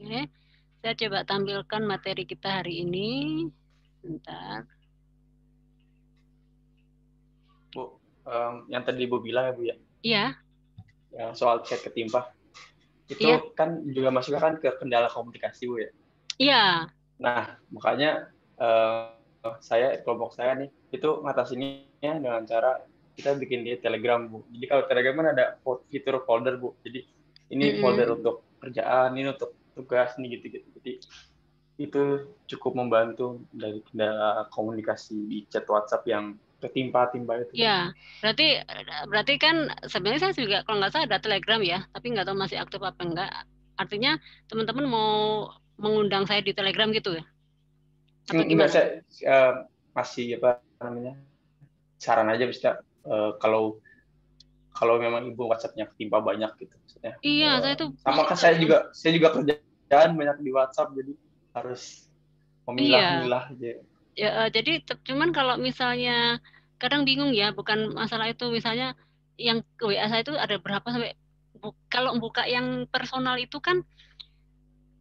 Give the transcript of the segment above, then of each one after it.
Oke, saya coba tampilkan materi kita hari ini. Bentar. Bu, yang tadi Bu bilang ya Bu ya? Iya. Yang soal chat ketimpa. Itu Iya. kan juga masuk kan ke kendala komunikasi Bu ya? Iya. Nah, makanya kelompok saya nih, itu ngatasinnya dengan cara kita bikin di Telegram Bu. Jadi kalau Telegram kan ada fitur folder Bu. Jadi ini folder untuk kerjaan, ini untuk tugas, ini gitu-gitu. Jadi itu cukup membantu dari kendala komunikasi di chat WhatsApp yang ketimpa-timpa itu. Ya, berarti kan sebenarnya saya juga kalau nggak salah ada Telegram ya, tapi nggak tahu masih aktif apa enggak. Artinya teman-teman mau mengundang saya di Telegram gitu ya? Atau Enggak, gimana? saya masih apa namanya, saran aja bisa kalau memang ibu WhatsApp-nya ketimpa banyak gitu maksudnya. Iya, saya tuh Sama pusing kan banget kan. saya juga kerjaan banyak di WhatsApp, jadi harus Iya. memilah-milah aja. Ya, jadi cuman kalau misalnya kadang bingung ya, bukan masalah itu misalnya yang ke WA saya itu ada berapa sampai kalau buka yang personal itu kan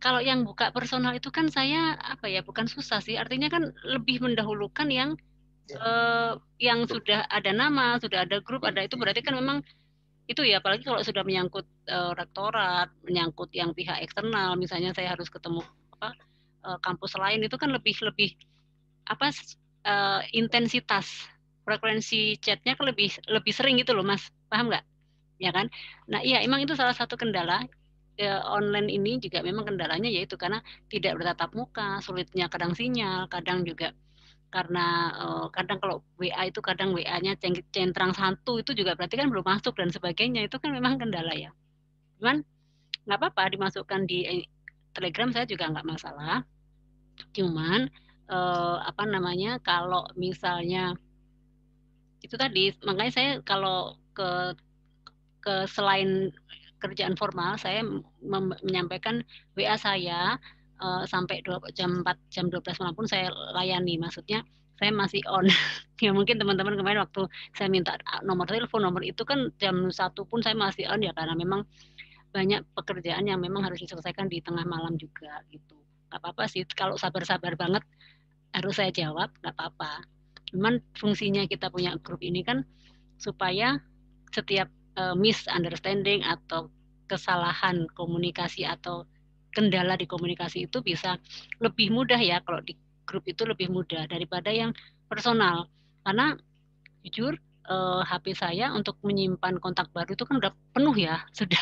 kalau yang buka personal itu kan saya apa ya bukan susah sih, artinya kan lebih mendahulukan yang sudah ada nama, sudah ada grup, ada itu berarti kan memang itu ya, apalagi kalau sudah menyangkut rektorat, menyangkut yang pihak eksternal, misalnya saya harus ketemu apa kampus lain itu kan lebih lebih apa intensitas frekuensi chatnya kan lebih lebih sering gitu loh Mas, paham nggak? Ya kan? Nah iya emang itu salah satu kendala online ini juga memang kendalanya yaitu karena tidak bertatap muka, sulitnya kadang sinyal, kadang juga karena kadang kalau WA itu kadang WA-nya centrang satu itu juga berarti kan belum masuk dan sebagainya itu kan memang kendala ya. Cuman nggak apa-apa dimasukkan di Telegram saya juga nggak masalah. Cuman apa namanya kalau misalnya itu tadi makanya saya kalau selain kerjaan formal saya menyampaikan WA saya sampai jam 4 jam 12 malam pun saya layani, maksudnya saya masih on. Ya mungkin teman-teman kemarin waktu saya minta nomor telepon nomor itu kan jam 1 pun saya masih on ya karena memang banyak pekerjaan yang memang harus diselesaikan di tengah malam juga gitu. Gak apa-apa sih kalau sabar-sabar banget harus saya jawab, nggak apa-apa. Cuman fungsinya kita punya grup ini kan supaya setiap misunderstanding atau kesalahan komunikasi atau kendala di komunikasi itu bisa lebih mudah ya, kalau di grup itu lebih mudah daripada yang personal. Karena jujur HP saya untuk menyimpan kontak baru itu kan udah penuh ya, sudah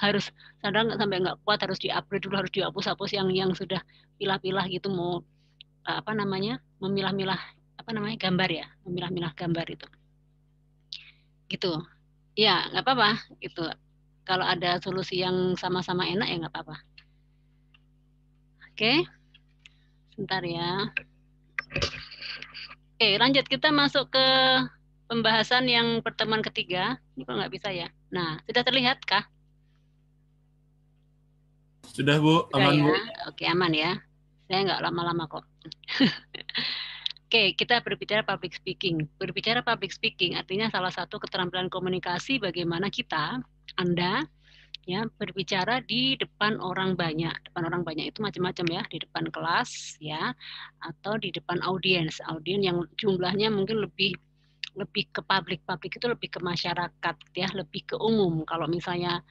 harus kadang sampai nggak kuat harus di-upgrade dulu, harus dihapus-hapus yang sudah pilah-pilah gitu, mau apa namanya memilah-milah apa namanya gambar ya, memilah-milah gambar itu gitu ya, nggak apa-apa gitu, kalau ada solusi yang sama-sama enak ya nggak apa-apa. Oke, sebentar ya. Oke, lanjut kita masuk ke pembahasan yang pertemuan ketiga. Ini kok nggak bisa ya. Nah, sudah terlihat kah? Sudah Bu, aman ya? Bu. Oke, aman ya. Saya nggak lama-lama kok. Oke, kita berbicara public speaking. Berbicara public speaking artinya salah satu keterampilan komunikasi bagaimana kita, Anda, ya berbicara di depan orang banyak. Depan orang banyak itu macam-macam ya, di depan kelas ya, atau di depan audiens. Audiens yang jumlahnya mungkin lebih lebih ke publik itu lebih ke masyarakat ya, lebih ke umum. Kalau misalnya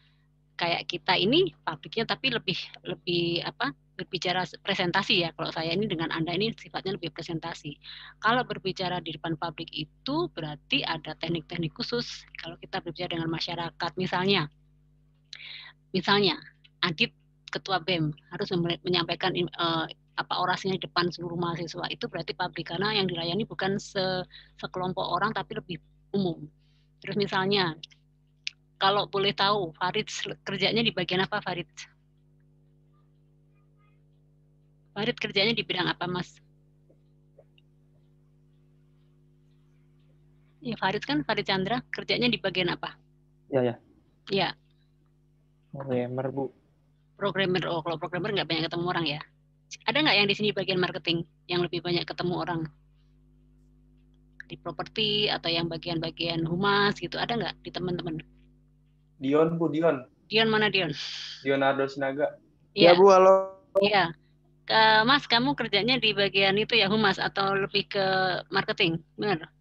kayak kita ini publiknya tapi lebih lebih apa berbicara presentasi ya, kalau saya ini dengan Anda ini sifatnya lebih presentasi. Kalau berbicara di depan publik itu berarti ada teknik-teknik khusus. Kalau kita berbicara dengan masyarakat misalnya Adit ketua BEM harus menyampaikan apa orasinya di depan seluruh mahasiswa, itu berarti publik karena yang dilayani bukan sekelompok orang tapi lebih umum. Terus misalnya kalau boleh tahu, Farid kerjanya di bagian apa, Farid? Farid kerjanya di bidang apa, Mas? Ya, Farid kan, Farid Chandra, kerjanya di bagian apa? Ya. Ya. Programmer, Bu. Programmer. Oh, kalau programmer nggak banyak ketemu orang ya. Ada nggak yang di sini bagian marketing yang lebih banyak ketemu orang? Di properti atau yang bagian-bagian humas gitu, ada nggak di teman-teman? Dion Bu, Dion. Dion mana Dion? Dionardo Sinaga. Ya Iya, Bu, halo. iya. Mas, kamu kerjanya di bagian itu ya, humas atau lebih ke marketing? Benar?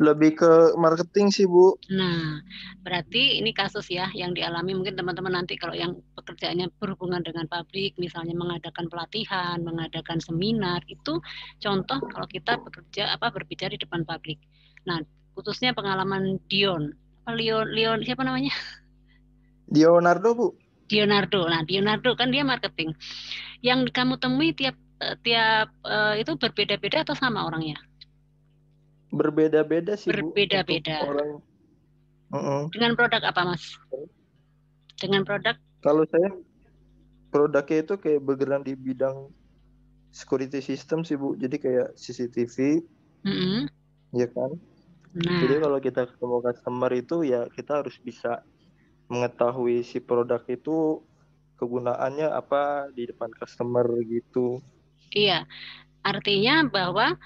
Lebih ke marketing sih Bu. Nah, berarti ini kasus ya yang dialami mungkin teman-teman nanti kalau yang pekerjaannya berhubungan dengan pabrik, misalnya mengadakan pelatihan, mengadakan seminar, itu contoh kalau kita bekerja berbicara di depan pabrik. Nah, khususnya pengalaman Dion, Leon siapa namanya? Leonardo Bu. Dionardo. Nah, Dionardo kan dia marketing. Yang kamu temui tiap itu berbeda-beda atau sama orangnya? Berbeda-beda sih Bu. Untuk Berbeda-beda. orang. Dengan produk apa, Mas? Dengan produk? Kalau saya produknya itu kayak bergerak di bidang security system sih Bu. Jadi kayak CCTV, ya kan. Jadi Nah, kalau kita ketemu customer itu ya kita harus bisa mengetahui si produk itu kegunaannya apa di depan customer gitu. iya. Artinya bahwa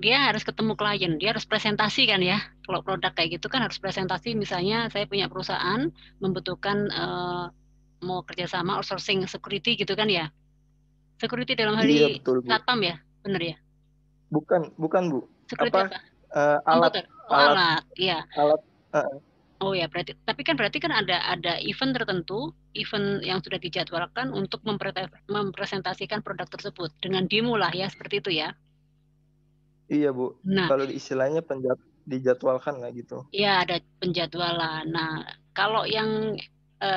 dia harus ketemu klien, dia harus presentasi kan ya. Kalau produk kayak gitu kan harus presentasi. Misalnya saya punya perusahaan membutuhkan mau kerjasama outsourcing security gitu kan ya. Security dalam hal Iya ini betul Bu. satpam ya, benar ya? Bukan Bu. Security apa? Alat. Komputer. Oh, alat, iya. Alat. Oh ya, berarti tapi kan berarti kan ada event tertentu, event yang sudah dijadwalkan untuk mempresentasikan produk tersebut dengan demo lah ya, seperti itu ya. Iya Bu. Nah, Kalau istilahnya dijadwalkan lah gitu. ya ada penjadwalan. Nah, kalau yang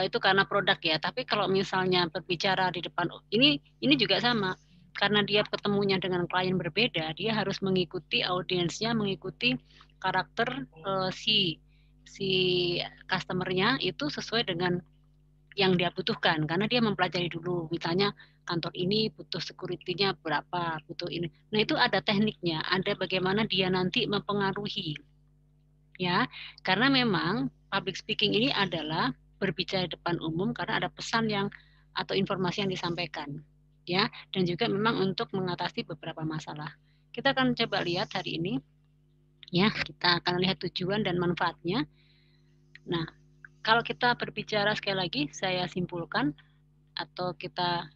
itu karena produk ya, tapi kalau misalnya berbicara di depan ini juga sama. Karena dia ketemunya dengan klien berbeda, dia harus mengikuti audiensnya, mengikuti karakter si customernya itu sesuai dengan yang dia butuhkan karena dia mempelajari dulu misalnya kantor ini butuh security-nya berapa, butuh ini. Nah, itu ada tekniknya, ada bagaimana dia nanti mempengaruhi ya. Karena memang public speaking ini adalah berbicara di depan umum karena ada pesan yang atau informasi yang disampaikan ya, dan juga memang untuk mengatasi beberapa masalah. Kita akan coba lihat hari ini ya, kita akan lihat tujuan dan manfaatnya. Nah, kalau kita berbicara sekali lagi, saya simpulkan atau kita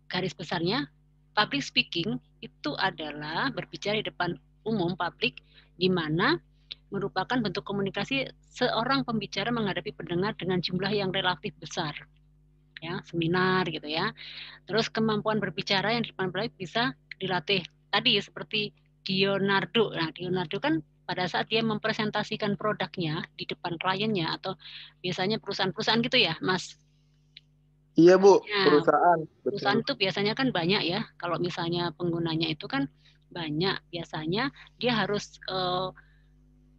garis besarnya, public speaking itu adalah berbicara di depan umum publik, di mana merupakan bentuk komunikasi seorang pembicara menghadapi pendengar dengan jumlah yang relatif besar, ya seminar gitu ya. Terus kemampuan berbicara yang di depan publik bisa dilatih. Tadi seperti Dionardo. Nah, Dionardo kan pada saat dia mempresentasikan produknya di depan kliennya atau biasanya perusahaan-perusahaan gitu ya, Mas. Iya Bu, Nah, perusahaan. perusahaan Betul. itu biasanya kan banyak ya. Kalau misalnya penggunanya itu kan banyak, biasanya dia harus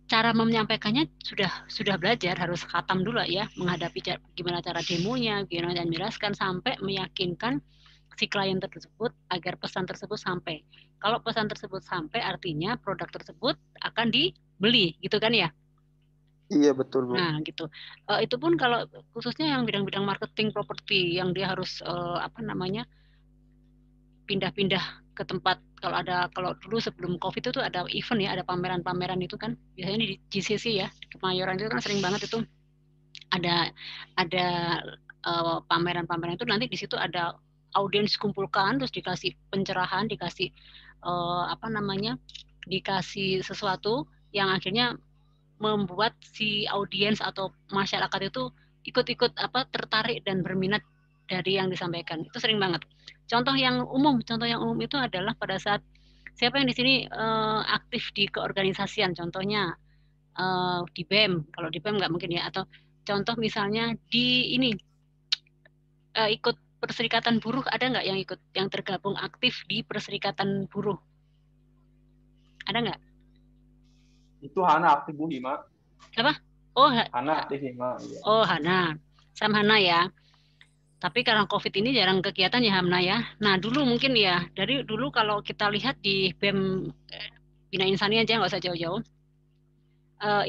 cara menyampaikannya sudah belajar, harus khatam dulu ya, menghadapi gimana cara demonya, gimana cara menjelaskan sampai meyakinkan si klien tersebut agar pesan tersebut sampai. Kalau pesan tersebut sampai artinya produk tersebut akan dibeli, gitu kan ya? Iya betul Bu. Nah, gitu. Itu pun kalau khususnya yang bidang-bidang marketing properti yang dia harus pindah-pindah ke tempat. Kalau dulu sebelum COVID itu ada event ya, ada pameran-pameran itu kan biasanya di GCC ya, di Kemayoran itu kan sering banget itu ada pameran-pameran itu, nanti di situ ada audiens kumpulkan terus dikasih pencerahan, dikasih dikasih sesuatu yang akhirnya membuat si audiens atau masyarakat itu ikut-ikut tertarik dan berminat dari yang disampaikan. Itu sering banget. Contoh yang umum itu adalah pada saat siapa yang di sini aktif di keorganisasian, contohnya di BEM. Kalau di BEM nggak mungkin ya. Atau contoh misalnya di ini ikut perserikatan buruh, ada nggak yang ikut, yang tergabung aktif di perserikatan buruh? Ada nggak? Itu Hana aktif Bu, Hima. Apa? Oh, Hana aktif Hima. Iya. Oh, Hana. Sam Hana ya. Tapi karena COVID ini jarang kegiatan ya Hamna ya. Nah dulu mungkin ya, dari dulu kalau kita lihat di BEM Bina Insani aja nggak usah jauh-jauh.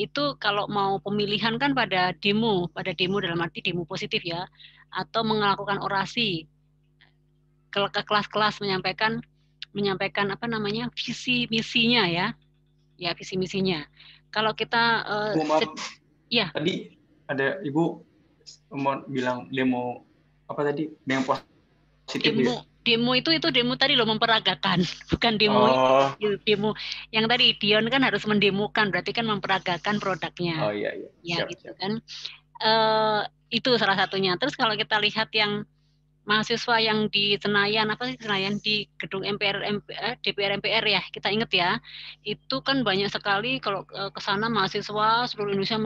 Itu kalau mau pemilihan kan pada demo dalam arti demo positif ya, atau melakukan orasi ke kelas-kelas menyampaikan visi misinya ya visi misinya. Kalau kita Bu, maaf. ya. Tadi ada Ibu mau bilang demo apa tadi? Yang positif ya? Demo itu demo tadi loh, memperagakan, bukan demo demo yang tadi Dion kan harus mendemokan, berarti kan memperagakan produknya. Oh iya. Ya gitu kan. Itu salah satunya. Terus kalau kita lihat yang mahasiswa yang di Senayan, di gedung DPR MPR ya, kita ingat ya, itu kan banyak sekali kalau ke sana mahasiswa seluruh Indonesia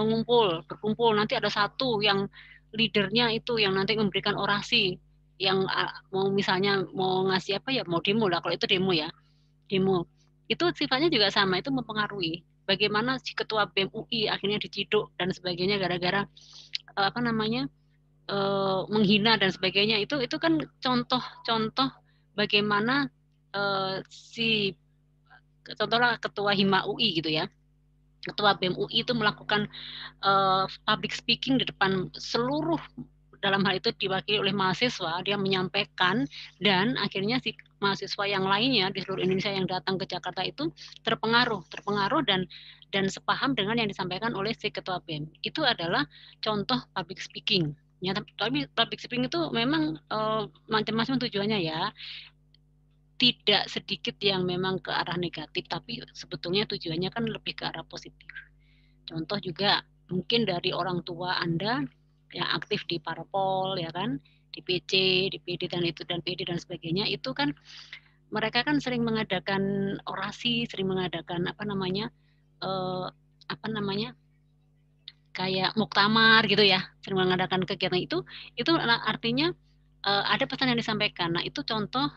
berkumpul, nanti ada satu yang leadernya itu yang nanti memberikan orasi, yang mau misalnya mau ngasih apa ya, mau demo lah, kalau itu demo ya, demo. Itu sifatnya juga sama, itu mempengaruhi. Bagaimana si ketua BEM UI akhirnya diciduk dan sebagainya gara-gara menghina dan sebagainya, itu kan contoh bagaimana contohlah ketua Hima UI gitu ya, ketua BEM UI itu melakukan public speaking di depan seluruh, dalam hal itu diwakili oleh mahasiswa, dia menyampaikan, dan akhirnya si mahasiswa yang lainnya di seluruh Indonesia yang datang ke Jakarta itu terpengaruh dan sepaham dengan yang disampaikan oleh si ketua BEM. Itu adalah contoh public speaking. Ya, tapi public speaking itu memang macam-macam tujuannya ya. Tidak sedikit yang memang ke arah negatif, tapi sebetulnya tujuannya kan lebih ke arah positif. Contoh juga mungkin dari orang tua Anda yang aktif di parpol ya kan, di PC, di PD dan PD dan sebagainya, itu kan mereka kan sering mengadakan orasi, sering mengadakan kayak muktamar gitu ya, sering mengadakan kegiatan itu artinya ada pesan yang disampaikan. Nah, itu contoh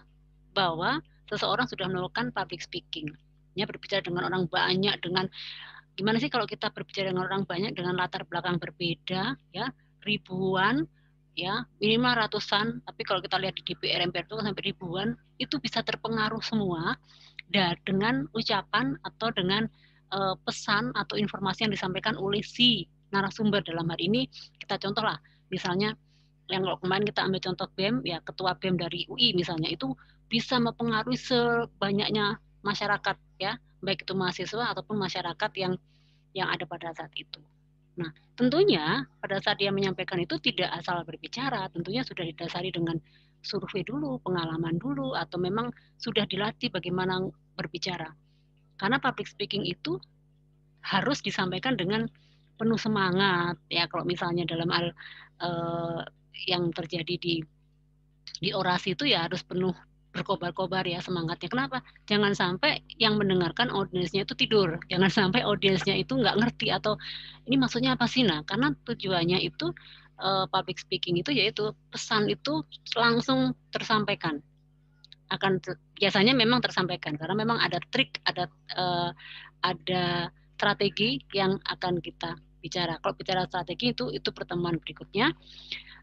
bahwa seseorang sudah melakukan public speaking, ya, berbicara dengan orang banyak, dengan gimana sih kalau kita berbicara dengan orang banyak dengan latar belakang berbeda, ya, ribuan, ya, minimal ratusan, tapi kalau kita lihat di DPR MPR itu sampai ribuan, itu bisa terpengaruh semua dengan ucapan atau dengan pesan atau informasi yang disampaikan oleh si narasumber. Dalam hal ini kita contoh lah, misalnya yang kemarin kita ambil contoh BEM, ya, ketua BEM dari UI misalnya, itu bisa mempengaruhi sebanyaknya masyarakat, ya, baik itu mahasiswa ataupun masyarakat yang ada pada saat itu. Nah, tentunya pada saat dia menyampaikan itu tidak asal berbicara, tentunya sudah didasari dengan survei dulu, pengalaman dulu, atau memang sudah dilatih bagaimana berbicara. Karena public speaking itu harus disampaikan dengan penuh semangat, ya. Kalau misalnya dalam hal yang terjadi di orasi itu ya harus penuh berkobar-kobar ya semangatnya. Kenapa? Jangan sampai yang mendengarkan audiensnya itu tidur. Jangan sampai audiensnya itu nggak ngerti atau ini maksudnya apa sih. Nah, karena tujuannya itu public speaking itu yaitu pesan itu langsung tersampaikan. Biasanya memang tersampaikan karena memang ada trik, ada strategi yang akan kita bicara. Kalau bicara strategi itu pertemuan berikutnya.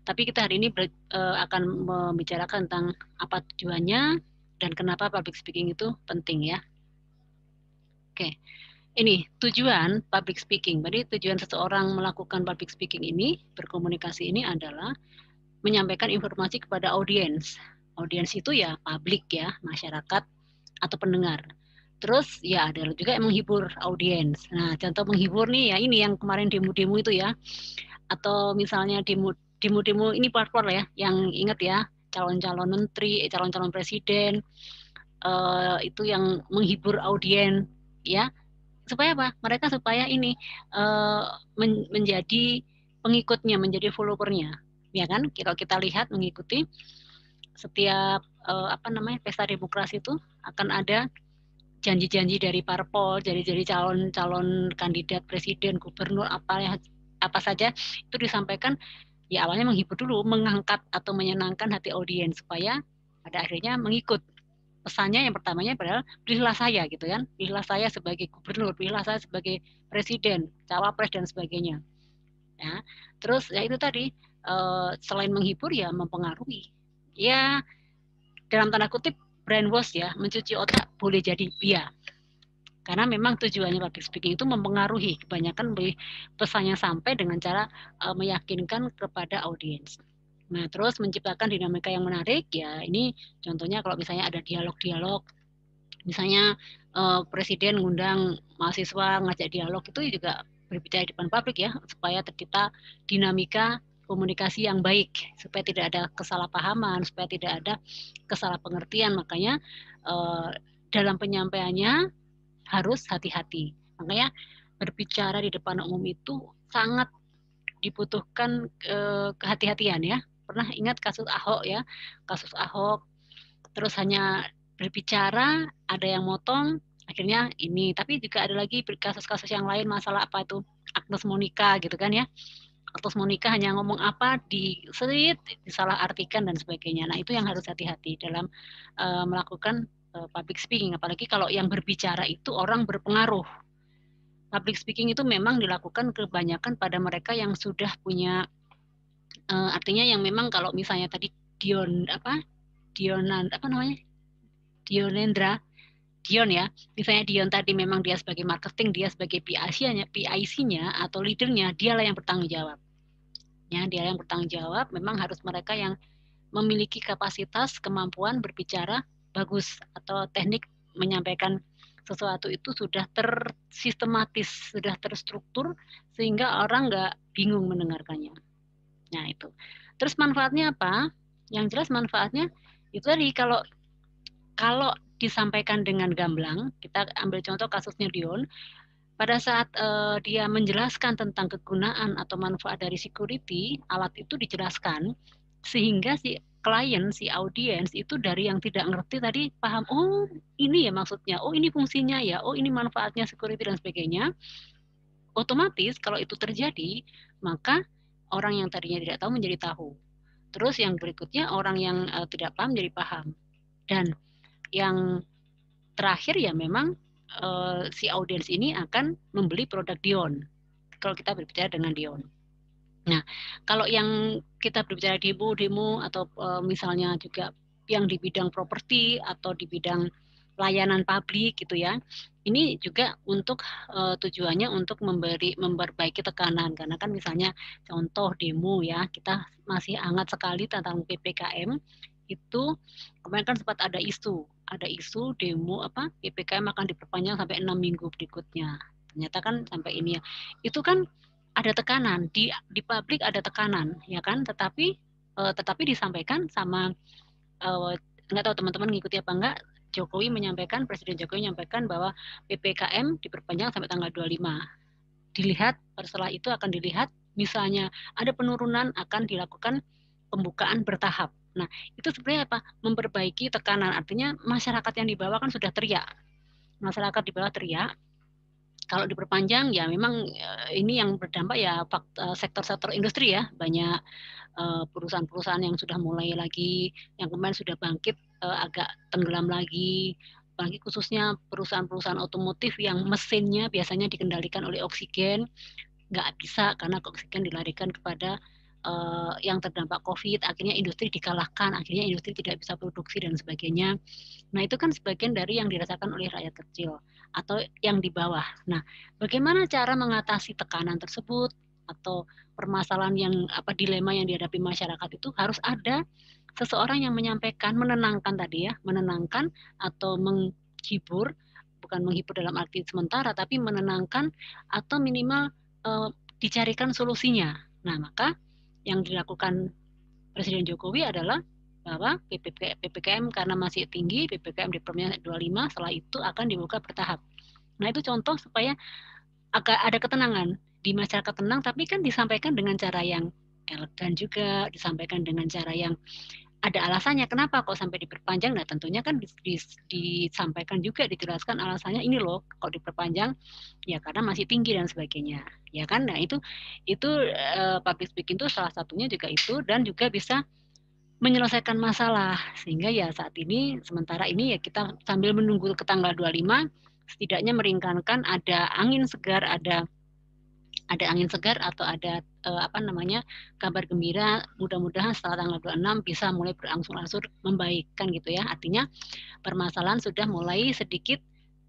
Tapi kita hari ini akan membicarakan tentang apa tujuannya dan kenapa public speaking itu penting ya. Oke, ini tujuan public speaking. Jadi tujuan seseorang melakukan public speaking ini, berkomunikasi ini adalah menyampaikan informasi kepada audiens. Audiens itu ya publik ya, masyarakat atau pendengar. Terus ya ada juga yang menghibur audiens. Nah, contoh menghibur nih ya ini yang kemarin demo-demo itu ya. Atau misalnya demo ini parpol ya, yang ingat ya, calon-calon menteri, calon-calon presiden, itu yang menghibur audiens ya, supaya apa? Mereka supaya ini menjadi pengikutnya, menjadi followernya, ya kan? Kalau kita lihat mengikuti setiap pesta demokrasi itu akan ada janji-janji dari parpol, janji-janji calon kandidat presiden, gubernur, apa saja itu disampaikan. Ya awalnya menghibur dulu, mengangkat atau menyenangkan hati audiens supaya pada akhirnya mengikut. Pesannya yang pertamanya adalah pilihlah saya gitu kan, pilihlah saya sebagai gubernur, pilihlah saya sebagai presiden, cawapres dan sebagainya. Ya, terus ya itu tadi selain menghibur ya mempengaruhi. Ya dalam tanda kutip brainwash ya, mencuci otak boleh jadi iya. Karena memang tujuannya public speaking itu mempengaruhi, kebanyakan pesannya sampai dengan cara meyakinkan kepada audiens. Nah, terus menciptakan dinamika yang menarik ya, ini contohnya kalau misalnya ada dialog-dialog, misalnya presiden ngundang mahasiswa ngajak dialog, itu juga berbicara di depan publik ya, supaya tercipta dinamika komunikasi yang baik supaya tidak ada kesalahpahaman, supaya tidak ada kesalahpengertian. Makanya dalam penyampaiannya harus hati-hati. Makanya berbicara di depan umum itu sangat dibutuhkan kehati-hatian ya. Pernah ingat kasus Ahok ya, kasus Ahok, terus hanya berbicara, ada yang motong, akhirnya ini. Tapi juga ada lagi kasus-kasus yang lain, masalah apa itu, Agnes Monica gitu kan ya. Agnes Monica hanya ngomong apa, disalahartikan dan sebagainya. Nah itu yang harus hati-hati dalam melakukan public speaking. Apalagi kalau yang berbicara itu orang berpengaruh. Public speaking itu memang dilakukan kebanyakan pada mereka yang sudah punya artinya yang memang kalau misalnya tadi Dion ya, misalnya Dion tadi memang dia sebagai marketing, dia sebagai PIC-nya atau leadernya, dialah yang bertanggung jawab. Ya, dia yang bertanggung jawab, memang harus mereka yang memiliki kapasitas, kemampuan berbicara bagus atau teknik menyampaikan sesuatu itu sudah tersistematis, sudah terstruktur sehingga orang nggak bingung mendengarkannya. Nah itu. Terus manfaatnya apa? Yang jelas manfaatnya itu tadi kalau disampaikan dengan gamblang, kita ambil contoh kasusnya Dion, pada saat dia menjelaskan tentang kegunaan atau manfaat dari security, alat itu dijelaskan, sehingga si klien, si audiens itu dari yang tidak ngerti tadi paham, oh ini ya maksudnya, oh ini fungsinya ya, oh ini manfaatnya security dan sebagainya. Otomatis kalau itu terjadi, maka orang yang tadinya tidak tahu menjadi tahu. Terus yang berikutnya orang yang tidak paham jadi paham. Dan yang terakhir ya memang si audiens ini akan membeli produk Dion kalau kita berbicara dengan Dion. Nah, kalau yang kita berbicara demo atau misalnya juga yang di bidang properti atau di bidang layanan publik gitu ya, ini juga untuk tujuannya untuk memperbaiki tekanan, karena kan misalnya contoh demo ya, kita masih hangat sekali tentang PPKM. Itu kemarin kan sempat ada isu demo PPKM akan diperpanjang sampai 6 minggu berikutnya. Ternyata kan sampai ini ya. Itu kan ada tekanan di publik, ada tekanan ya kan, tetapi disampaikan sama nggak tahu teman-teman ngikuti apa enggak, Presiden Jokowi menyampaikan bahwa PPKM diperpanjang sampai tanggal 25. Dilihat setelah itu akan dilihat misalnya ada penurunan, akan dilakukan pembukaan bertahap. Nah, itu sebenarnya apa? Memperbaiki tekanan. Artinya masyarakat yang di bawah kan sudah teriak. Masyarakat di bawah teriak. Kalau diperpanjang ya memang ini yang berdampak ya sektor-sektor industri ya. Banyak perusahaan-perusahaan yang sudah mulai lagi, yang kemarin sudah bangkit agak tenggelam lagi. Apalagi khususnya perusahaan-perusahaan otomotif yang mesinnya biasanya dikendalikan oleh oksigen. Nggak bisa karena oksigen dilarikan kepada yang terdampak COVID, akhirnya industri dikalahkan, akhirnya industri tidak bisa produksi dan sebagainya. Nah itu kan sebagian dari yang dirasakan oleh rakyat kecil atau yang di bawah. Nah bagaimana cara mengatasi tekanan tersebut atau permasalahan yang dilema yang dihadapi masyarakat itu harus ada seseorang yang menyampaikan, menenangkan tadi ya, menenangkan atau menghibur, bukan menghibur dalam arti sementara, tapi menenangkan atau minimal dicarikan solusinya. Nah maka yang dilakukan Presiden Jokowi adalah bahwa PPKM karena masih tinggi, PPKM diperpanjang 25, setelah itu akan dibuka bertahap. Nah itu contoh supaya agak ada ketenangan di masyarakat, tenang, tapi kan disampaikan dengan cara yang elegan juga, disampaikan dengan cara yang ada alasannya kenapa kok sampai diperpanjang. Nah tentunya kan disampaikan juga, dijelaskan alasannya, ini loh kok diperpanjang ya karena masih tinggi dan sebagainya ya kan. Nah itu public speaking itu salah satunya juga itu, dan juga bisa menyelesaikan masalah sehingga ya saat ini sementara ini ya kita sambil menunggu ke tanggal 25 setidaknya meringankan, ada angin segar, ada angin segar atau ada kabar gembira, mudah-mudahan setelah tanggal 26 bisa mulai berangsur-angsur membaikkan gitu ya. Artinya permasalahan sudah mulai sedikit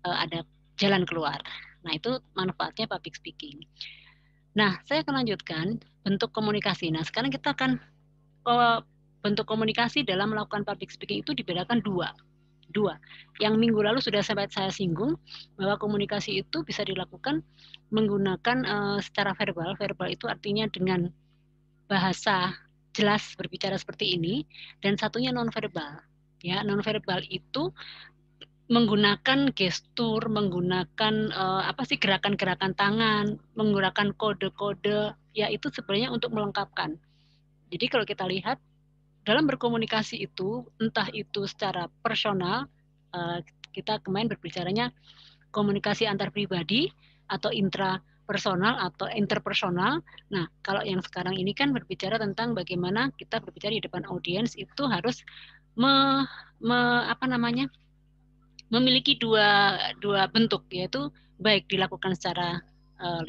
ada jalan keluar. Nah, itu manfaatnya public speaking. Nah, saya akan lanjutkan bentuk komunikasi. Nah, sekarang kita akan bentuk komunikasi dalam melakukan public speaking itu dibedakan dua. Yang minggu lalu sudah sempat saya singgung bahwa komunikasi itu bisa dilakukan menggunakan secara verbal. Verbal itu artinya dengan bahasa jelas berbicara seperti ini, dan satunya nonverbal. Ya, nonverbal itu menggunakan gestur, menggunakan gerakan-gerakan tangan, menggunakan kode-kode, ya itu sebenarnya untuk melengkapkan. Jadi kalau kita lihat dalam berkomunikasi itu, entah itu secara personal, kita kemarin berbicaranya komunikasi antar pribadi atau intrapersonal atau interpersonal. Nah, kalau yang sekarang ini kan berbicara tentang bagaimana kita berbicara di depan audiens itu harus memiliki dua bentuk, yaitu baik dilakukan secara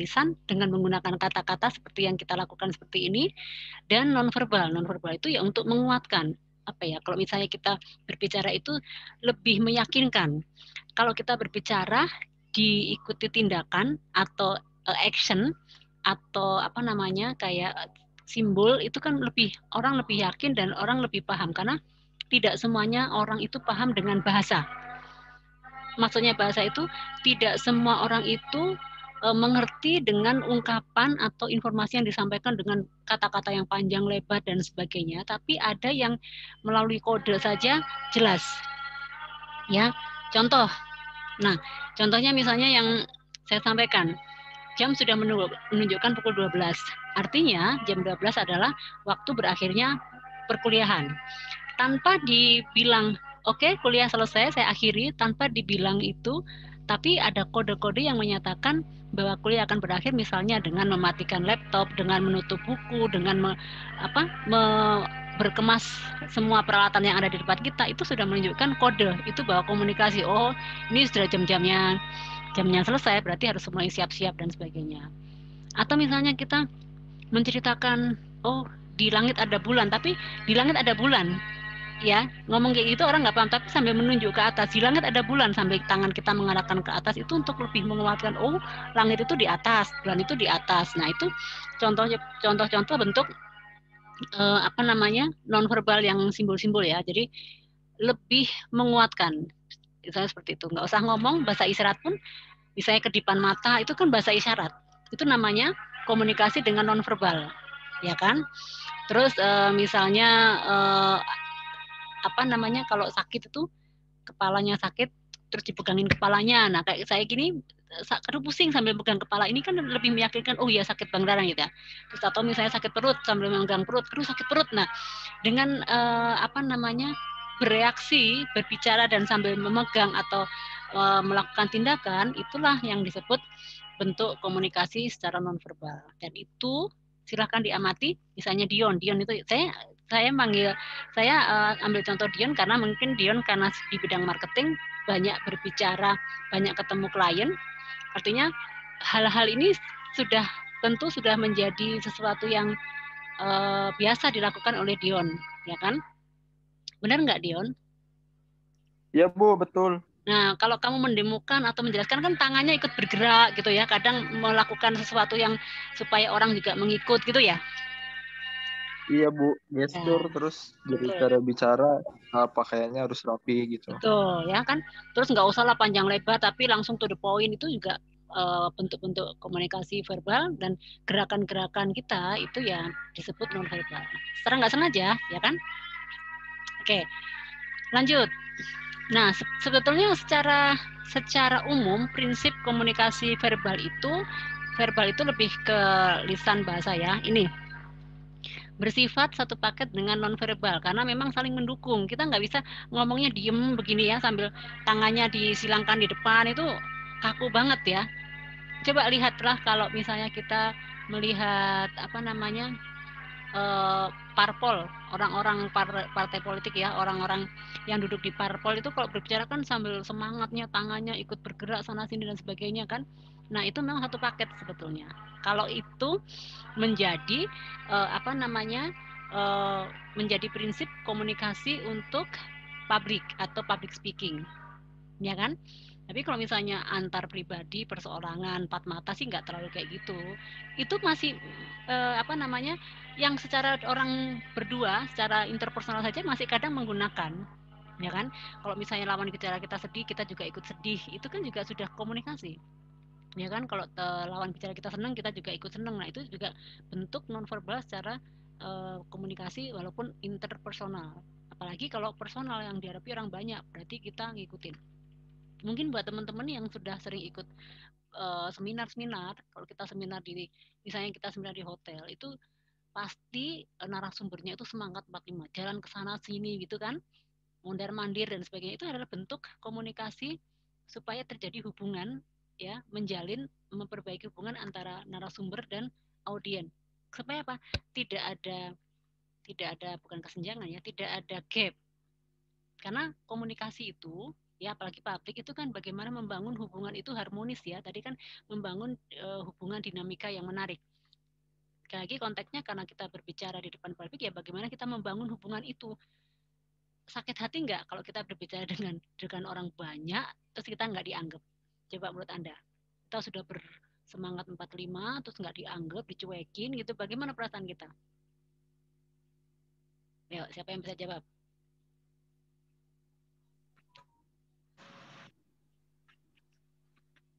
lisan dengan menggunakan kata-kata seperti yang kita lakukan seperti ini, dan nonverbal. Nonverbal itu ya untuk menguatkan. Kalau misalnya kita berbicara itu lebih meyakinkan. Kalau kita berbicara diikuti tindakan atau action atau kayak simbol, itu kan orang lebih yakin dan orang lebih paham, karena tidak semuanya orang itu paham dengan bahasa. Maksudnya bahasa itu tidak semua orang itu mengerti dengan ungkapan atau informasi yang disampaikan dengan kata-kata yang panjang lebar dan sebagainya, tapi ada yang melalui kode saja jelas. Ya, contoh. Nah, contohnya misalnya yang saya sampaikan, jam sudah menunjukkan pukul 12. Artinya jam 12 adalah waktu berakhirnya perkuliahan. Tanpa dibilang oke, kuliah selesai, saya akhiri, tanpa dibilang itu, tapi ada kode-kode yang menyatakan bahwa kuliah akan berakhir, misalnya dengan mematikan laptop, dengan menutup buku, dengan berkemas semua peralatan yang ada di depan kita, itu sudah menunjukkan kode, itu bahwa komunikasi, oh ini sudah jamnya selesai, berarti harus mulai siap-siap dan sebagainya. Atau misalnya kita menceritakan, oh di langit ada bulan, tapi di langit ada bulan, ya ngomong kayak gitu orang nggak paham, tapi sambil menunjuk ke atas, di langit ada bulan, sampai tangan kita mengarahkan ke atas, itu untuk lebih menguatkan, oh langit itu di atas, bulan itu di atas. Nah itu contoh-contoh bentuk nonverbal yang simbol-simbol ya, jadi lebih menguatkan. Misalnya seperti itu, nggak usah ngomong, bahasa isyarat pun, misalnya kedipan mata, itu kan bahasa isyarat, itu namanya komunikasi dengan nonverbal, ya kan. Terus misalnya kalau sakit itu, kepalanya sakit terus dipegangin kepalanya, nah kayak saya gini, aduh pusing sambil pegang kepala, ini kan lebih meyakinkan, oh iya sakit beneran gitu ya. Terus atau misalnya sakit perut sambil memegang perut, aduh sakit perut. Nah dengan bereaksi, berbicara dan sambil memegang atau melakukan tindakan, itulah yang disebut bentuk komunikasi secara nonverbal. Dan itu silahkan diamati, misalnya Dion itu saya ambil contoh Dion karena mungkin Dion karena di bidang marketing banyak berbicara, banyak ketemu klien, artinya hal-hal ini tentu sudah menjadi sesuatu yang biasa dilakukan oleh Dion, ya kan? Benar nggak Dion? Ya Bu, betul. Nah, kalau kamu mendemokan atau menjelaskan kan tangannya ikut bergerak gitu ya, kadang melakukan sesuatu yang supaya orang juga mengikut gitu ya. Iya Bu, gestur, terus dari cara bicara pakaiannya harus rapi gitu. Betul ya kan. Terus nggak usah lah panjang lebar, tapi langsung to the point, itu juga bentuk-bentuk komunikasi verbal, dan gerakan-gerakan kita itu ya disebut nonverbal. Secara nggak sengaja, ya kan? Oke, lanjut. Nah, sebetulnya secara umum prinsip komunikasi verbal itu lebih ke lisan bahasa ya. Ini bersifat satu paket dengan nonverbal karena memang saling mendukung. Kita nggak bisa ngomongnya diem begini ya sambil tangannya disilangkan di depan, itu kaku banget ya. Coba lihatlah kalau misalnya kita melihat parpol, orang-orang partai politik ya, orang-orang yang duduk di parpol itu kalau berbicara kan sambil semangatnya, tangannya ikut bergerak sana sini dan sebagainya kan. Nah itu memang satu paket sebetulnya. Kalau itu menjadi menjadi prinsip komunikasi untuk publik atau public speaking, ya kan? Tapi kalau misalnya antar pribadi, perseorangan, empat mata sih nggak terlalu kayak gitu. Itu masih yang secara orang berdua, secara interpersonal saja masih kadang menggunakan, ya kan? Kalau misalnya lawan bicara kita sedih, kita juga ikut sedih, itu kan juga sudah komunikasi, ya kan? Kalau lawan bicara kita senang, kita juga ikut senang. Nah itu juga bentuk nonverbal secara komunikasi walaupun interpersonal. Apalagi kalau personal yang dihadapi orang banyak, berarti kita ngikutin. Mungkin buat teman-teman yang sudah sering ikut seminar-seminar, kalau kita seminar misalnya kita seminar di hotel, itu pasti narasumbernya itu semangat 45, jalan ke sana sini gitu kan, mondar-mandir dan sebagainya. Itu adalah bentuk komunikasi supaya terjadi hubungan, ya, memperbaiki hubungan antara narasumber dan audien. Supaya apa? Tidak ada bukan kesenjangan ya, tidak ada gap. Karena komunikasi itu, ya apalagi publik itu kan bagaimana membangun hubungan itu harmonis ya. Tadi kan membangun hubungan dinamika yang menarik. Sekali lagi konteksnya karena kita berbicara di depan publik, ya bagaimana kita membangun hubungan itu. Sakit hati nggak kalau kita berbicara dengan orang banyak terus kita nggak dianggap? Coba menurut Anda, kita sudah bersemangat 45 terus nggak dianggap, dicuekin gitu, bagaimana perasaan kita? Ayo, siapa yang bisa jawab?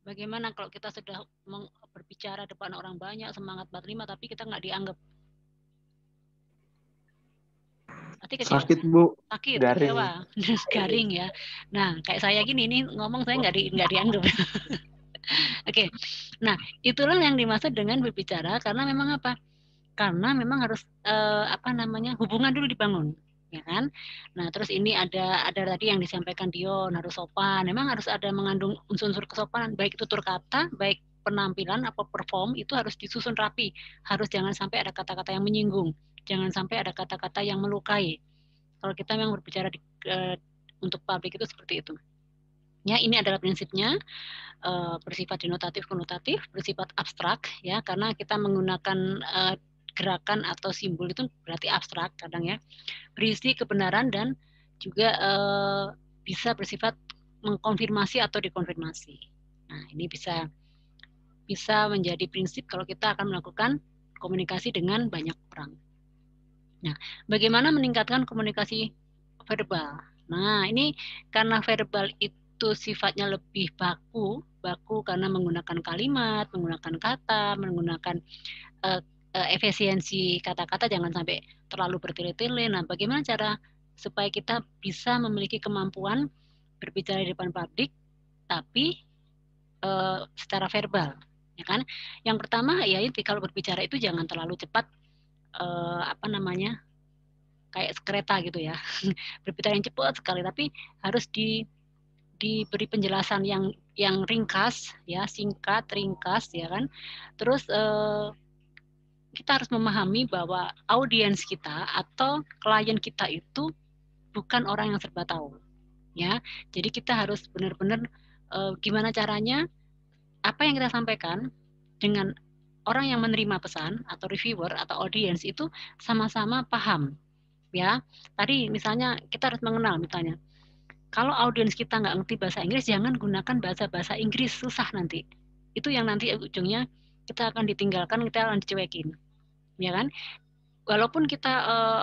Bagaimana kalau kita sudah berbicara depan orang banyak, semangat 45 tapi kita nggak dianggap? Sakit, Bu. Sakit, garing. Garing ya. Nah, kayak saya gini, ini ngomong saya nggak dianggap. Oke. Nah, itulah yang dimaksud dengan berbicara, karena memang apa? Karena memang harus hubungan dulu dibangun, ya kan? Nah, terus ini ada tadi yang disampaikan Dion, harus sopan. Memang harus ada mengandung unsur-unsur kesopanan, baik tutur kata, baik penampilan atau perform, itu harus disusun rapi. Harus jangan sampai ada kata-kata yang menyinggung, jangan sampai ada kata-kata yang melukai. Kalau kita memang berbicara untuk publik itu seperti itu. Ya, ini adalah prinsipnya, bersifat denotatif konotatif, bersifat abstrak ya, karena kita menggunakan gerakan atau simbol itu berarti abstrak kadang ya, berisi kebenaran dan juga bisa bersifat mengkonfirmasi atau dikonfirmasi. Nah, ini bisa menjadi prinsip kalau kita akan melakukan komunikasi dengan banyak orang. Nah, bagaimana meningkatkan komunikasi verbal? Nah, ini karena verbal itu sifatnya lebih baku karena menggunakan kalimat, menggunakan kata, menggunakan efisiensi kata-kata, jangan sampai terlalu bertele-tele. Nah, bagaimana cara supaya kita bisa memiliki kemampuan berbicara di depan publik, tapi secara verbal, ya kan? Yang pertama ya itu, kalau berbicara itu jangan terlalu cepat, kayak kereta gitu ya. Berbicara yang cepat sekali, tapi harus diberi penjelasan yang ringkas ya, singkat, ringkas ya kan. Terus kita harus memahami bahwa audiens kita atau klien kita itu bukan orang yang serba tahu ya. Jadi kita harus benar-benar gimana caranya apa yang kita sampaikan dengan orang yang menerima pesan atau reviewer atau audiens itu sama-sama paham ya. Tadi misalnya kita harus mengenal, misalnya kalau audiens kita nggak ngerti bahasa Inggris, jangan gunakan bahasa Inggris, susah nanti. Itu yang nanti ujungnya kita akan ditinggalkan, kita akan dicuekin, ya kan? Walaupun kita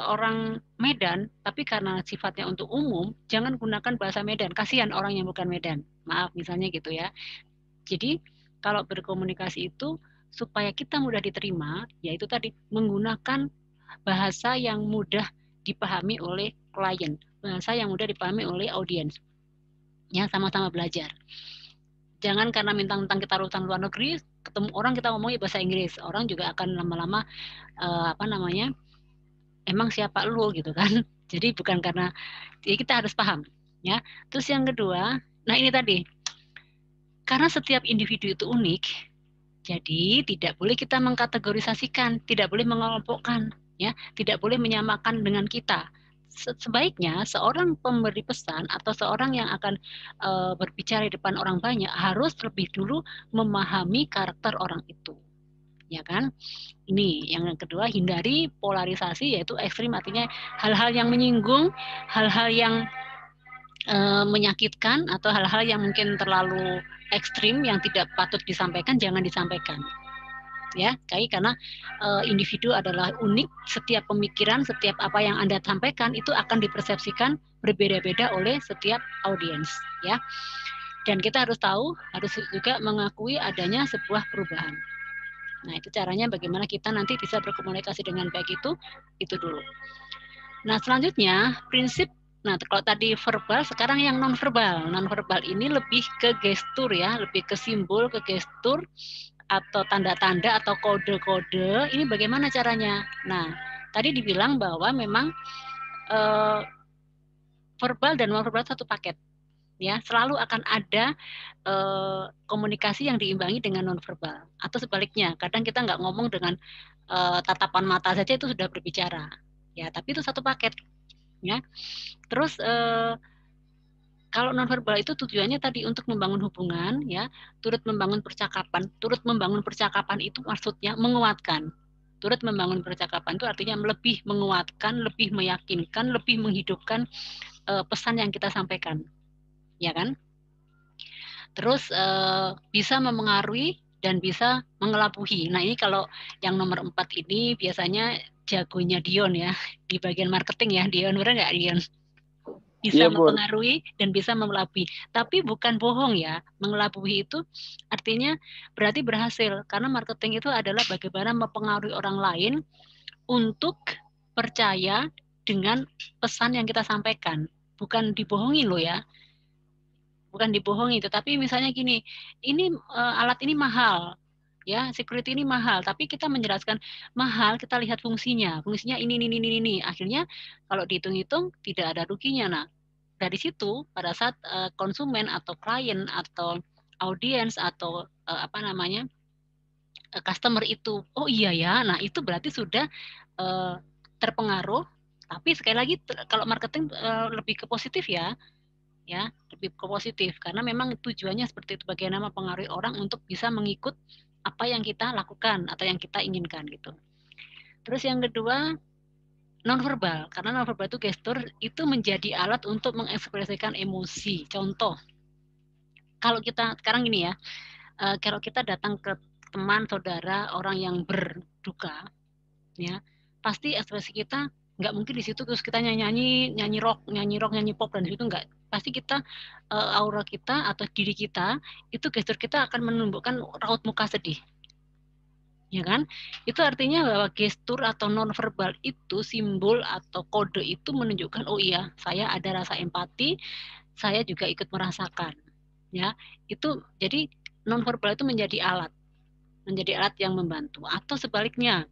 orang Medan, tapi karena sifatnya untuk umum, jangan gunakan bahasa Medan. Kasihan orang yang bukan Medan. Maaf, misalnya gitu ya. Jadi kalau berkomunikasi itu supaya kita mudah diterima, yaitu tadi menggunakan bahasa yang mudah dipahami oleh klien, bahasa yang mudah dipahami oleh audiens. Ya, sama-sama belajar. Jangan karena mentang-mentang kita urusan luar negeri, ketemu orang kita ngomongnya bahasa Inggris, orang juga akan lama-lama emang siapa lu gitu kan. Jadi bukan karena, jadi kita harus paham ya. Terus yang kedua, nah ini tadi, karena setiap individu itu unik, jadi tidak boleh kita mengkategorisasikan, tidak boleh mengelompokkan ya, tidak boleh menyamakan dengan kita. Sebaiknya seorang pemberi pesan atau seorang yang akan berbicara di depan orang banyak harus lebih dulu memahami karakter orang itu, ya kan? Ini yang kedua, hindari polarisasi, yaitu ekstrim, artinya hal-hal yang menyinggung, hal-hal yang menyakitkan atau hal-hal yang mungkin terlalu ekstrim yang tidak patut disampaikan, jangan disampaikan. Ya, karena individu adalah unik, setiap pemikiran, setiap apa yang Anda sampaikan itu akan dipersepsikan berbeda-beda oleh setiap audiens, ya. Dan kita harus tahu, harus juga mengakui adanya sebuah perubahan. Nah, itu caranya bagaimana kita nanti bisa berkomunikasi dengan baik itu dulu. Nah, selanjutnya prinsip, nah kalau tadi verbal, sekarang yang non-verbal. Non-verbal ini lebih ke gestur ya, lebih ke simbol, ke gestur, atau tanda-tanda atau kode-kode. Ini bagaimana caranya? Nah, tadi dibilang bahwa memang verbal dan non-verbal satu paket. Ya, selalu akan ada komunikasi yang diimbangi dengan nonverbal atau sebaliknya. Kadang kita nggak ngomong dengan tatapan mata saja itu sudah berbicara, ya. Tapi itu satu paket, ya. Terus kalau nonverbal itu tujuannya tadi untuk membangun hubungan, ya, turut membangun percakapan. Turut membangun percakapan itu maksudnya menguatkan. Turut membangun percakapan itu artinya lebih menguatkan, lebih meyakinkan, lebih menghidupkan pesan yang kita sampaikan. Ya kan? Terus bisa memengaruhi dan bisa mengelabuhi. Nah, ini kalau yang nomor 4 ini biasanya jagonya Dion ya, di bagian marketing ya, Dion, benar nggak Dion? Bisa mempengaruhi dan bisa mengelabui. Tapi bukan bohong ya, mengelabui itu artinya berarti berhasil. Karena marketing itu adalah bagaimana mempengaruhi orang lain untuk percaya dengan pesan yang kita sampaikan. Bukan dibohongi loh ya. Bukan dibohongi, tetapi misalnya gini, ini alat ini mahal, ya, security ini mahal, tapi kita menjelaskan mahal, kita lihat fungsinya ini. Akhirnya kalau dihitung-hitung tidak ada ruginya. Nah, dari situ pada saat konsumen atau klien atau audiens atau customer itu, oh iya ya, nah itu berarti sudah terpengaruh. Tapi sekali lagi kalau marketing lebih ke positif ya, lebih ke positif karena memang tujuannya seperti itu, bagaimana mempengaruhi orang untuk bisa mengikut apa yang kita lakukan atau yang kita inginkan gitu. Terus yang kedua nonverbal, karena nonverbal itu gestur itu menjadi alat untuk mengekspresikan emosi. Contoh, kalau kita sekarang gini ya, kalau kita datang ke teman, saudara, orang yang berduka, ya pasti ekspresi kita nggak mungkin di situ terus kita nyanyi rock, nyanyi pop, dan di situ nggak. Pasti kita aura kita atau diri kita itu gestur kita akan menunjukkan raut muka sedih, ya kan? Itu artinya bahwa gestur atau nonverbal itu simbol atau kode itu menunjukkan oh iya saya ada rasa empati, saya juga ikut merasakan, ya. Itu jadi nonverbal itu menjadi alat yang membantu. Atau sebaliknya,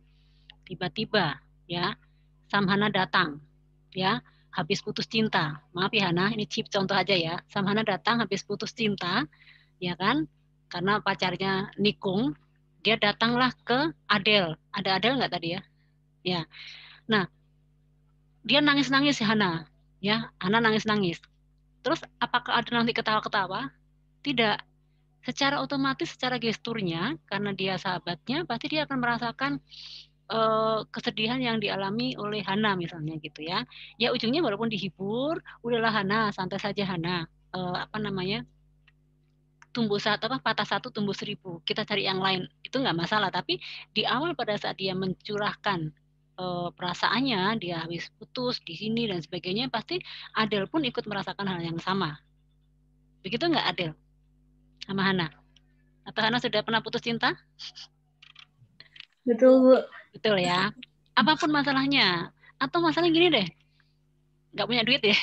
tiba-tiba ya Samhana datang, ya habis putus cinta. Maaf ya Hana, ini chip contoh aja ya. Samhana datang habis putus cinta, ya kan? Karena pacarnya nikung, dia datanglah ke Adele. Ada Adele nggak tadi ya? Ya. Nah, dia nangis-nangis ya Hana, ya Hana nangis-nangis. Terus apakah Adele nanti ketawa-ketawa? Tidak. Secara otomatis, secara gesturnya, karena dia sahabatnya, pasti dia akan merasakan kesedihan yang dialami oleh Hana misalnya gitu ya. Ya ujungnya walaupun dihibur, udahlah Hana, santai saja Hana. Patah satu tumbuh 1000. Kita cari yang lain. Itu nggak masalah. Tapi di awal pada saat dia mencurahkan perasaannya, dia habis putus di sini dan sebagainya, pasti Adele pun ikut merasakan hal yang sama. Begitu nggak Adele sama Hana? Atau Hana sudah pernah putus cinta? Betul, Bu. Betul ya. Apapun masalahnya. Atau masalah gini deh, nggak punya duit ya,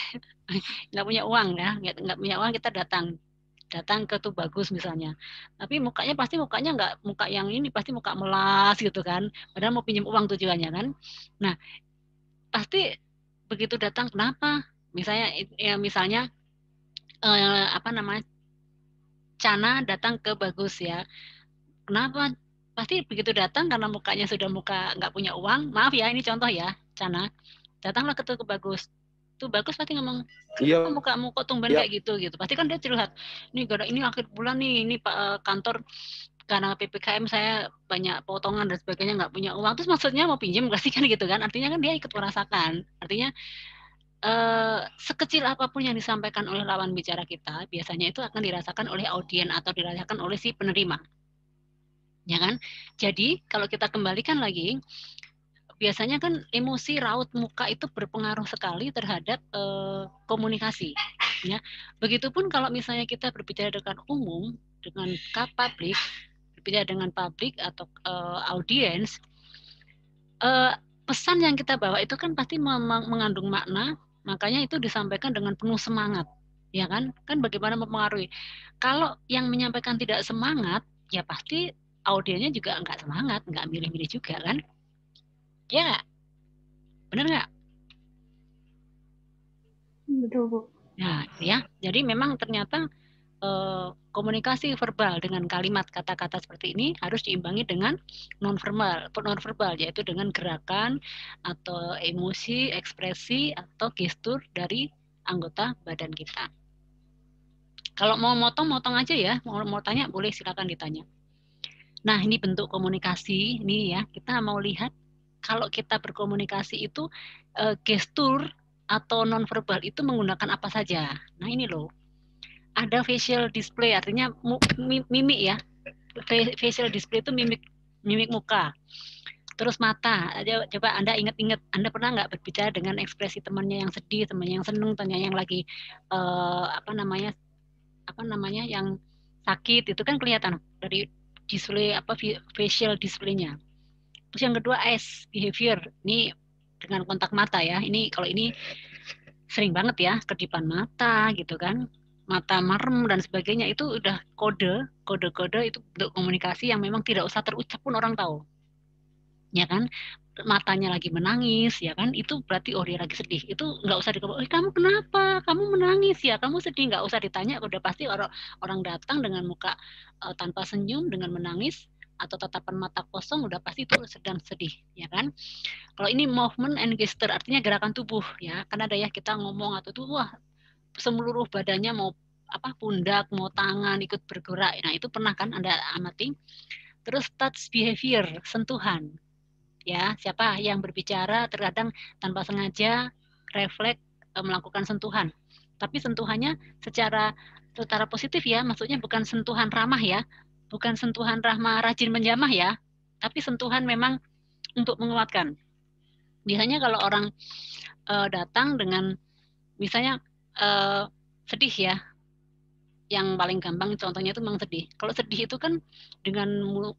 nggak punya uang ya, nggak punya uang, kita datang ke tuh bagus misalnya. Tapi mukanya nggak muka yang ini, pasti muka melas gitu kan. Padahal mau pinjam uang tujuannya kan. Nah, pasti begitu datang, kenapa? Misalnya Cana datang ke Bagus ya. Kenapa? Pasti begitu datang karena mukanya sudah muka nggak punya uang. Maaf ya, ini contoh ya, Cana. Datanglah ke Bagus. Tuh Bagus pasti ngomong, Iya. mukamu kok tumben kayak gitu. Pasti kan dia curhat. Ini akhir bulan nih, ini Pak kantor karena PPKM saya banyak potongan dan sebagainya, nggak punya uang. Terus maksudnya mau pinjam pasti kan gitu kan. Artinya kan dia ikut merasakan. Artinya sekecil apapun yang disampaikan oleh lawan bicara kita, biasanya itu akan dirasakan oleh audien atau dirasakan oleh si penerima. Ya kan? Jadi kalau kita kembalikan lagi, biasanya kan emosi raut muka itu berpengaruh sekali terhadap komunikasi. Ya, begitupun kalau misalnya kita berbicara dengan umum, dengan publik, berbicara dengan publik atau audiens, pesan yang kita bawa itu kan pasti mengandung makna, makanya itu disampaikan dengan penuh semangat, ya kan? Kan bagaimana mempengaruhi. Kalau yang menyampaikan tidak semangat, ya pasti audiensnya juga nggak semangat, nggak milih-milih juga kan? Ya nggak? Bener nggak? Betul, Bu. Nah, ya. Jadi memang ternyata komunikasi verbal dengan kalimat kata-kata seperti ini harus diimbangi dengan non-verbal, yaitu dengan gerakan atau emosi, ekspresi atau gestur dari anggota badan kita. Kalau mau motong aja ya, mau tanya boleh silakan ditanya. Nah, ini bentuk komunikasi, ini ya, kita mau lihat kalau kita berkomunikasi itu gestur atau non-verbal itu menggunakan apa saja. Nah, ini loh. Ada facial display, artinya mimik ya. Facial display itu mimik muka. Terus mata. Coba Anda ingat-ingat, Anda pernah nggak berbicara dengan ekspresi temannya yang sedih, temannya yang senang, temannya yang lagi yang sakit, itu kan kelihatan dari display facial display-nya. Terus yang kedua eyes behavior. Ini dengan kontak mata ya. Ini kalau ini sering banget ya, kedipan mata gitu kan. Mata merem dan sebagainya, itu udah kode itu bentuk komunikasi yang memang tidak usah terucap pun orang tahu, ya kan? Matanya lagi menangis, ya kan? Itu berarti dia lagi sedih. Itu nggak usah dikatakan, kamu kenapa? Kamu menangis ya? Kamu sedih? Nggak usah ditanya, udah pasti orang datang dengan muka tanpa senyum, dengan menangis atau tatapan mata kosong, udah pasti itu sedang sedih, ya kan? Kalau ini movement and gesture, artinya gerakan tubuh, ya. Kan ada ya kita ngomong atau tuh, wah, seluruh badannya mau pundak, mau tangan ikut bergerak. Nah, itu pernah kan Anda amati. Terus touch behavior, sentuhan. Ya, siapa yang berbicara terkadang tanpa sengaja refleks melakukan sentuhan. Tapi sentuhannya secara positif ya, maksudnya bukan sentuhan ramah ya. Bukan sentuhan ramah rajin menjamah ya, tapi sentuhan memang untuk menguatkan. Biasanya kalau orang datang dengan misalnya sedih ya, yang paling gampang contohnya itu memang sedih. Kalau sedih itu kan dengan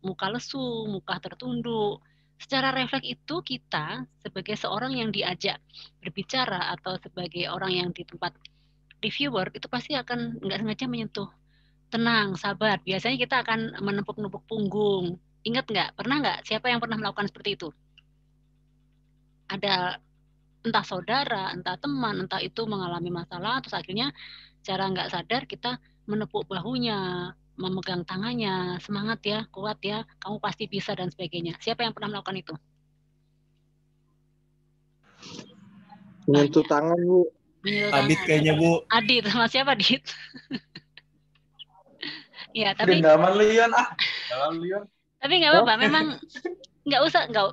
muka lesu, muka tertunduk. Secara refleks itu kita sebagai seorang yang diajak berbicara atau sebagai orang yang di tempat reviewer itu pasti akan nggak sengaja menyentuh. Tenang, sabar. Biasanya kita akan menepuk-nepuk punggung. Ingat nggak? Pernah nggak? Siapa yang pernah melakukan seperti itu? Ada entah saudara, entah teman, entah itu mengalami masalah, terus akhirnya secara nggak sadar kita menepuk bahunya, memegang tangannya, semangat ya, kuat ya, kamu pasti bisa dan sebagainya. Siapa yang pernah melakukan itu? Menyentuh tangan, Bu. Adit kayaknya, Bu. Adit, sama siapa, Adit? Ya, tapi Gendaman Leon Leon. Tapi nggak apa-apa, memang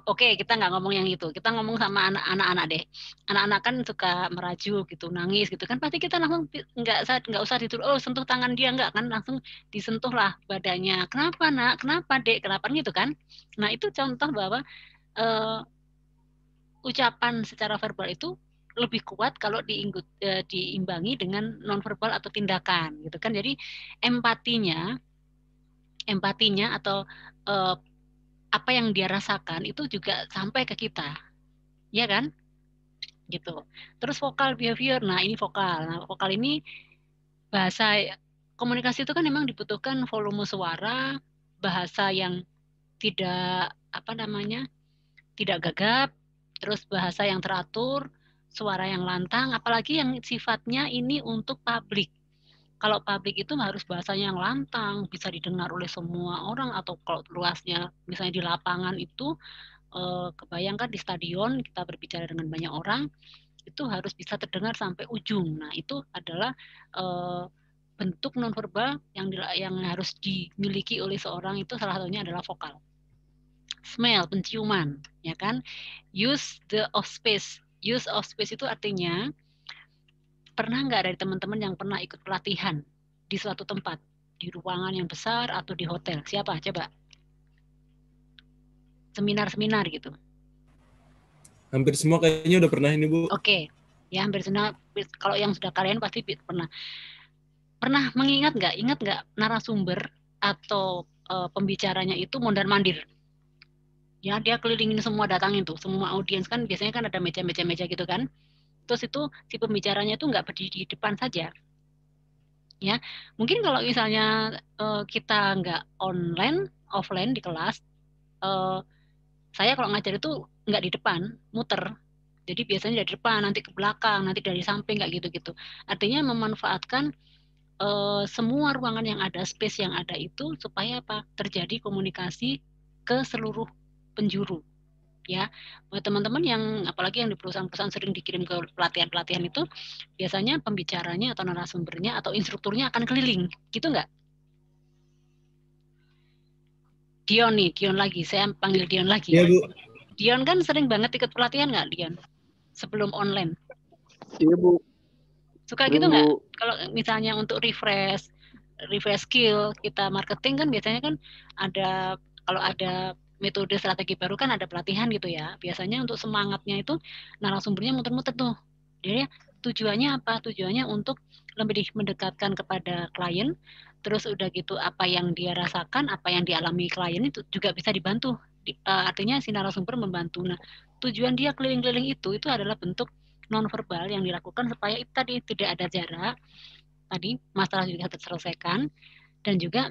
oke, kita nggak ngomong yang itu. Kita ngomong sama anak-anak deh. Anak-anak kan suka merajuk gitu, nangis gitu kan. Pasti kita langsung nggak usah dituduh, sentuh tangan dia, nggak kan, langsung disentuh lah badannya. Kenapa nak? Kenapa dek? Kenapa gitu kan? Nah itu contoh bahwa ucapan secara verbal itu lebih kuat kalau diimbangi dengan nonverbal atau tindakan gitu kan. Jadi empatinya atau apa yang dia rasakan itu juga sampai ke kita, ya kan? Gitu. Terus vokal behavior, nah ini vokal. Nah vokal ini bahasa komunikasi itu kan memang dibutuhkan volume suara, bahasa yang tidak tidak gagap, terus bahasa yang teratur, suara yang lantang, apalagi yang sifatnya ini untuk publik. Kalau publik itu harus bahasanya yang lantang, bisa didengar oleh semua orang, atau kalau luasnya misalnya di lapangan itu, kebayangkan di stadion kita berbicara dengan banyak orang, itu harus bisa terdengar sampai ujung. Nah itu adalah bentuk nonverbal yang harus dimiliki oleh seorang, itu salah satunya adalah vokal. Smell, penciuman, ya kan? Use of space itu artinya, pernah nggak dari teman-teman yang pernah ikut pelatihan di suatu tempat, di ruangan yang besar atau di hotel? Siapa? Coba. Seminar-seminar gitu. Hampir semua kayaknya udah pernah ini, Bu. Oke. Ya, hampir semua. Kalau yang sudah kalian pasti pernah. Pernah mengingat nggak? Ingat nggak narasumber atau pembicaranya itu mondar-mandir. Ya, dia kelilingin semua, datangin tuh, semua audiens kan biasanya kan ada meja gitu kan. Terus itu si pembicaranya itu nggak berdiri di depan saja. Ya, mungkin kalau misalnya kita nggak offline di kelas, saya kalau ngajar itu nggak di depan, muter. Jadi biasanya dari depan, nanti ke belakang, nanti dari samping, kayak gitu-gitu. Artinya memanfaatkan semua ruangan yang ada, space yang ada itu supaya apa? Terjadi komunikasi ke seluruh penjuru. Ya, buat teman-teman yang apalagi yang di perusahaan-perusahaan sering dikirim ke pelatihan-pelatihan itu, biasanya pembicaranya atau narasumbernya atau instrukturnya akan keliling, gitu nggak? Dion lagi, saya panggil Dion lagi. Iya, Bu. Dion kan sering banget ikut pelatihan nggak, Dion? Sebelum online. Iya, Bu. Suka Sering, gitu nggak? Bu. Kalau misalnya untuk refresh skill kita marketing kan biasanya kan ada, kalau ada metode strategi baru kan ada pelatihan gitu ya. Biasanya untuk semangatnya itu narasumbernya muter-muter tuh. Jadi tujuannya apa? Tujuannya untuk lebih mendekatkan kepada klien. Terus udah gitu apa yang dia rasakan, apa yang dialami klien itu juga bisa dibantu. Artinya si narasumber membantu. Nah, tujuan dia keliling-keliling itu adalah bentuk nonverbal yang dilakukan supaya itu tadi tidak ada jarak. Tadi masalah juga terselesaikan dan juga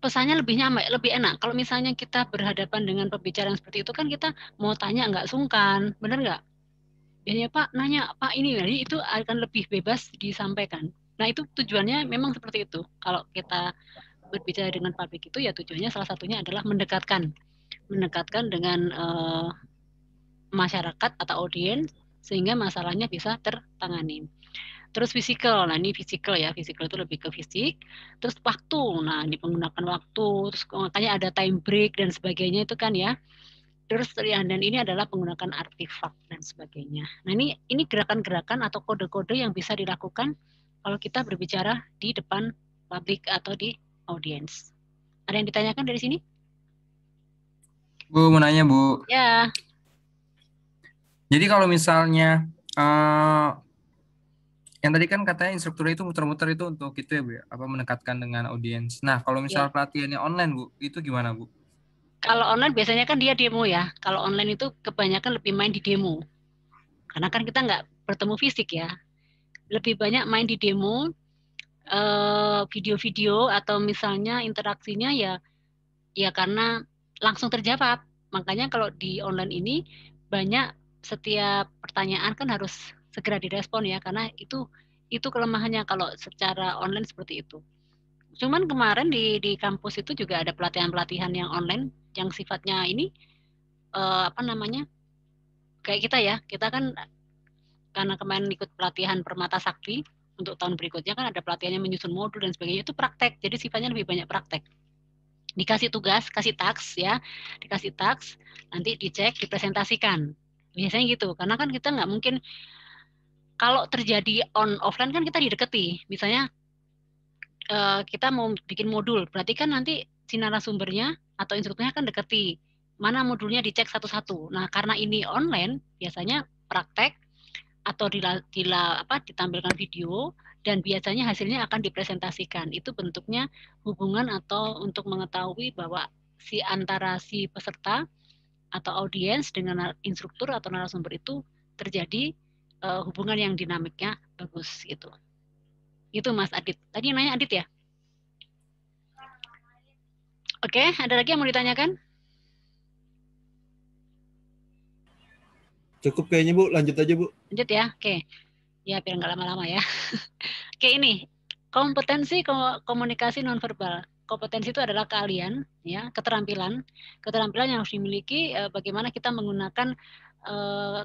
pesannya lebih nyampe, lebih enak. Kalau misalnya kita berhadapan dengan pembicaraan seperti itu kan kita mau tanya nggak sungkan, bener nggak? Biasanya Pak nanya, Pak ini, jadi itu akan lebih bebas disampaikan. Nah itu tujuannya memang seperti itu. Kalau kita berbicara dengan publik itu ya tujuannya salah satunya adalah mendekatkan dengan masyarakat atau audiens sehingga masalahnya bisa tertangani. Terus physical, nah ini physical ya, physical itu lebih ke fisik. Terus waktu, nah ini penggunaan waktu, terus makanya ada time break dan sebagainya itu kan ya. Terus dan ini adalah penggunaan artefak dan sebagainya. Nah ini gerakan-gerakan atau kode-kode yang bisa dilakukan kalau kita berbicara di depan publik atau di audiens. Ada yang ditanyakan dari sini? Bu, mau nanya Bu. Ya. Jadi kalau misalnya yang tadi kan katanya instruktur itu muter-muter itu untuk itu ya Bu ya, apa menekatkan dengan audiens. Nah kalau misalnya pelatihannya online Bu, itu gimana Bu? Kalau online biasanya kan dia demo ya. Kalau online itu kebanyakan lebih main di demo. Karena kan kita nggak bertemu fisik ya. Lebih banyak main di demo, video-video atau misalnya interaksinya ya karena langsung terjawab. Makanya kalau di online ini banyak setiap pertanyaan kan harus segera direspon ya, karena itu kelemahannya kalau secara online seperti itu. Cuman kemarin di kampus itu juga ada pelatihan-pelatihan yang online yang sifatnya ini kayak kita ya, kita kan karena kemarin ikut pelatihan Permata Sakti untuk tahun berikutnya kan ada pelatihannya menyusun modul dan sebagainya, itu praktek, jadi sifatnya lebih banyak praktek. Dikasih tugas, kasih task ya, dikasih task, nanti dicek, dipresentasikan. Biasanya gitu, karena kan kita nggak mungkin, kalau terjadi offline kan kita dideketi. Misalnya kita mau bikin modul, berarti kan nanti si narasumbernya atau instrukturnya kan deketi. Mana modulnya dicek satu-satu. Nah, karena ini online, biasanya praktek atau ditampilkan video dan biasanya hasilnya akan dipresentasikan. Itu bentuknya hubungan atau untuk mengetahui bahwa antara si peserta atau audiens dengan instruktur atau narasumber itu terjadi hubungan yang dinamiknya bagus gitu. Itu Mas Adit. Tadi yang nanya Adit ya? Oke, ada lagi yang mau ditanyakan? Cukup kayaknya Bu, lanjut aja Bu. Lanjut ya, oke. Ya biar nggak lama-lama ya. Oke ini, kompetensi komunikasi nonverbal. Kompetensi itu adalah keahlian, ya, keterampilan yang harus dimiliki bagaimana kita menggunakan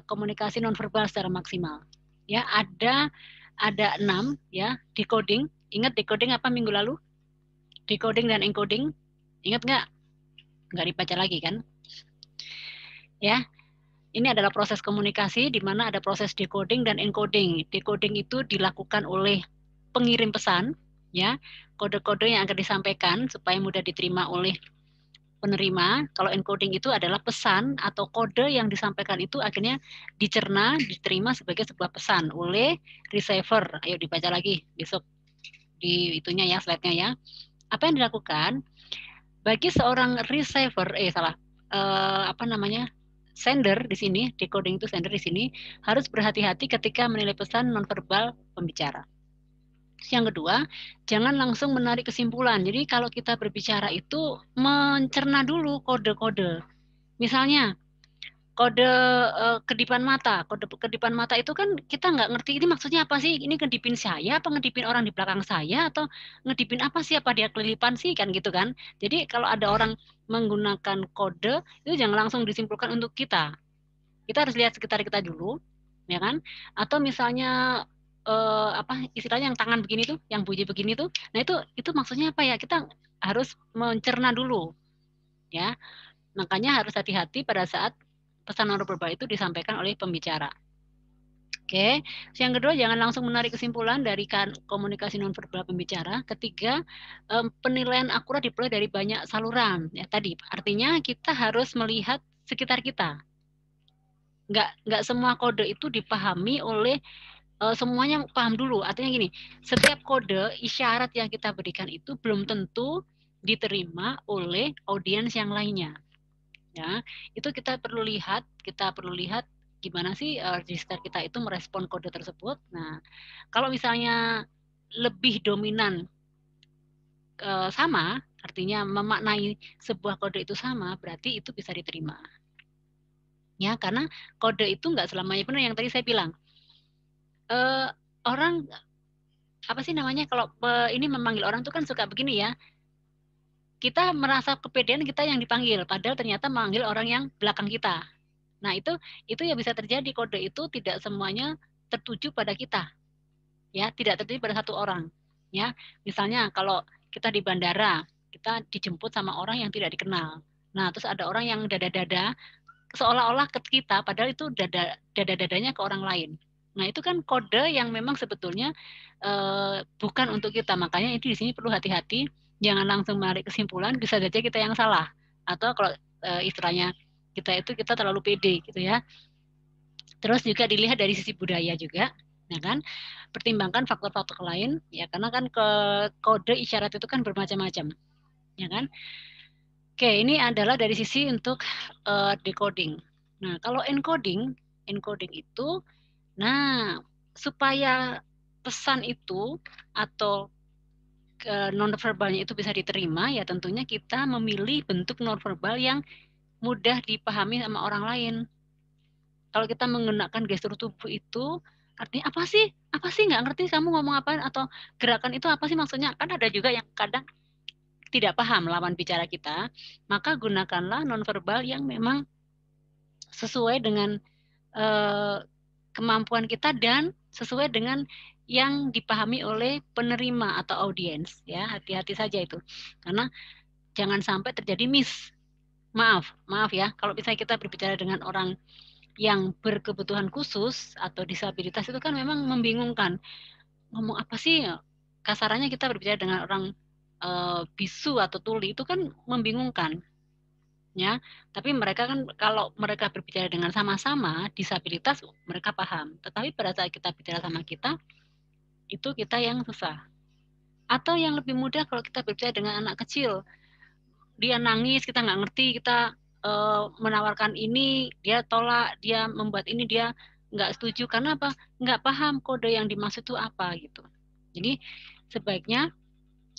komunikasi nonverbal secara maksimal. Ya, ada 6 ya, decoding. Ingat decoding apa minggu lalu? Decoding dan encoding. Ingat nggak? Nggak dibaca lagi kan? Ya. Ini adalah proses komunikasi di mana ada proses decoding dan encoding. Decoding itu dilakukan oleh pengirim pesan, ya, kode-kode yang akan disampaikan supaya mudah diterima oleh penerima. Kalau encoding itu adalah pesan atau kode yang disampaikan itu akhirnya dicerna, diterima sebagai sebuah pesan oleh receiver. Ayo dibaca lagi besok di itunya ya, slide-nya ya. Apa yang dilakukan? Bagi seorang receiver, sender di sini, decoding itu sender di sini, harus berhati-hati ketika menilai pesan nonverbal pembicara. Yang kedua, jangan langsung menarik kesimpulan. Jadi kalau kita berbicara itu mencerna dulu kode-kode. Misalnya, kode kedipan mata. Kode kedipan mata itu kan kita nggak ngerti ini maksudnya apa sih? Ini ngedipin saya apa ngedipin orang di belakang saya atau ngedipin apa sih? Apa dia kelilipan sih kan gitu kan? Jadi kalau ada orang menggunakan kode itu jangan langsung disimpulkan untuk kita. Kita harus lihat sekitar kita dulu, ya kan? Atau misalnya istilahnya yang tangan begini tuh, yang bunyi begini tuh. Nah itu maksudnya apa ya? Kita harus mencerna dulu, ya. Makanya harus hati-hati pada saat pesan nonverbal itu disampaikan oleh pembicara. Oke, yang kedua jangan langsung menarik kesimpulan dari komunikasi nonverbal pembicara. Ketiga, penilaian akurat diperoleh dari banyak saluran. Ya tadi, artinya kita harus melihat sekitar kita. Nggak semua kode itu dipahami oleh semuanya paham dulu. Artinya gini, setiap kode isyarat yang kita berikan itu belum tentu diterima oleh audiens yang lainnya. Ya, itu kita perlu lihat gimana sih register kita itu merespon kode tersebut. Nah, kalau misalnya lebih dominan sama, artinya memaknai sebuah kode itu sama, berarti itu bisa diterima. Ya, karena kode itu nggak selamanya benar yang tadi saya bilang. Orang apa sih namanya kalau ini memanggil orang tuh kan suka begini ya. Kita merasa kepedean kita yang dipanggil, padahal ternyata memanggil orang yang belakang kita. Nah, itu yang bisa terjadi. Kode itu tidak semuanya tertuju pada kita. Ya, tidak tertuju pada satu orang. Ya, misalnya kalau kita di bandara, kita dijemput sama orang yang tidak dikenal. Nah, terus ada orang yang dada-dada seolah-olah ke kita padahal itu dada-dadanya ke orang lain. Nah, itu kan kode yang memang sebetulnya bukan untuk kita. Makanya itu di sini perlu hati-hati, jangan langsung menarik kesimpulan, bisa saja kita yang salah. Atau kalau istilahnya kita terlalu pede gitu ya. Terus juga dilihat dari sisi budaya juga, ya kan? Pertimbangkan faktor-faktor lain, ya karena kan kode isyarat itu kan bermacam-macam, ya kan? Oke, ini adalah dari sisi untuk decoding. Nah, kalau encoding itu, nah supaya pesan itu atau nonverbalnya itu bisa diterima, ya tentunya kita memilih bentuk nonverbal yang mudah dipahami sama orang lain. Kalau kita menggunakan gestur tubuh itu, artinya apa sih? Apa sih nggak ngerti kamu ngomong apa? Atau gerakan itu apa sih maksudnya? Kan ada juga yang kadang tidak paham lawan bicara kita, maka gunakanlah nonverbal yang memang sesuai dengan kemampuan kita dan sesuai dengan yang dipahami oleh penerima atau audiens. Ya, hati-hati saja itu, karena jangan sampai terjadi miss. Maaf ya, kalau misalnya kita berbicara dengan orang yang berkebutuhan khusus atau disabilitas itu kan memang membingungkan. Ngomong apa sih? Kasarannya kita berbicara dengan orang bisu atau tuli itu kan membingungkan. Ya, tapi mereka kan kalau mereka berbicara dengan sama-sama disabilitas mereka paham. Tetapi pada saat kita bicara sama kita, itu kita yang susah. Atau yang lebih mudah kalau kita berbicara dengan anak kecil, dia nangis, kita nggak ngerti, kita menawarkan ini, dia tolak, dia membuat ini, dia nggak setuju. Karena apa? Nggak paham kode yang dimaksud itu apa gitu. Jadi sebaiknya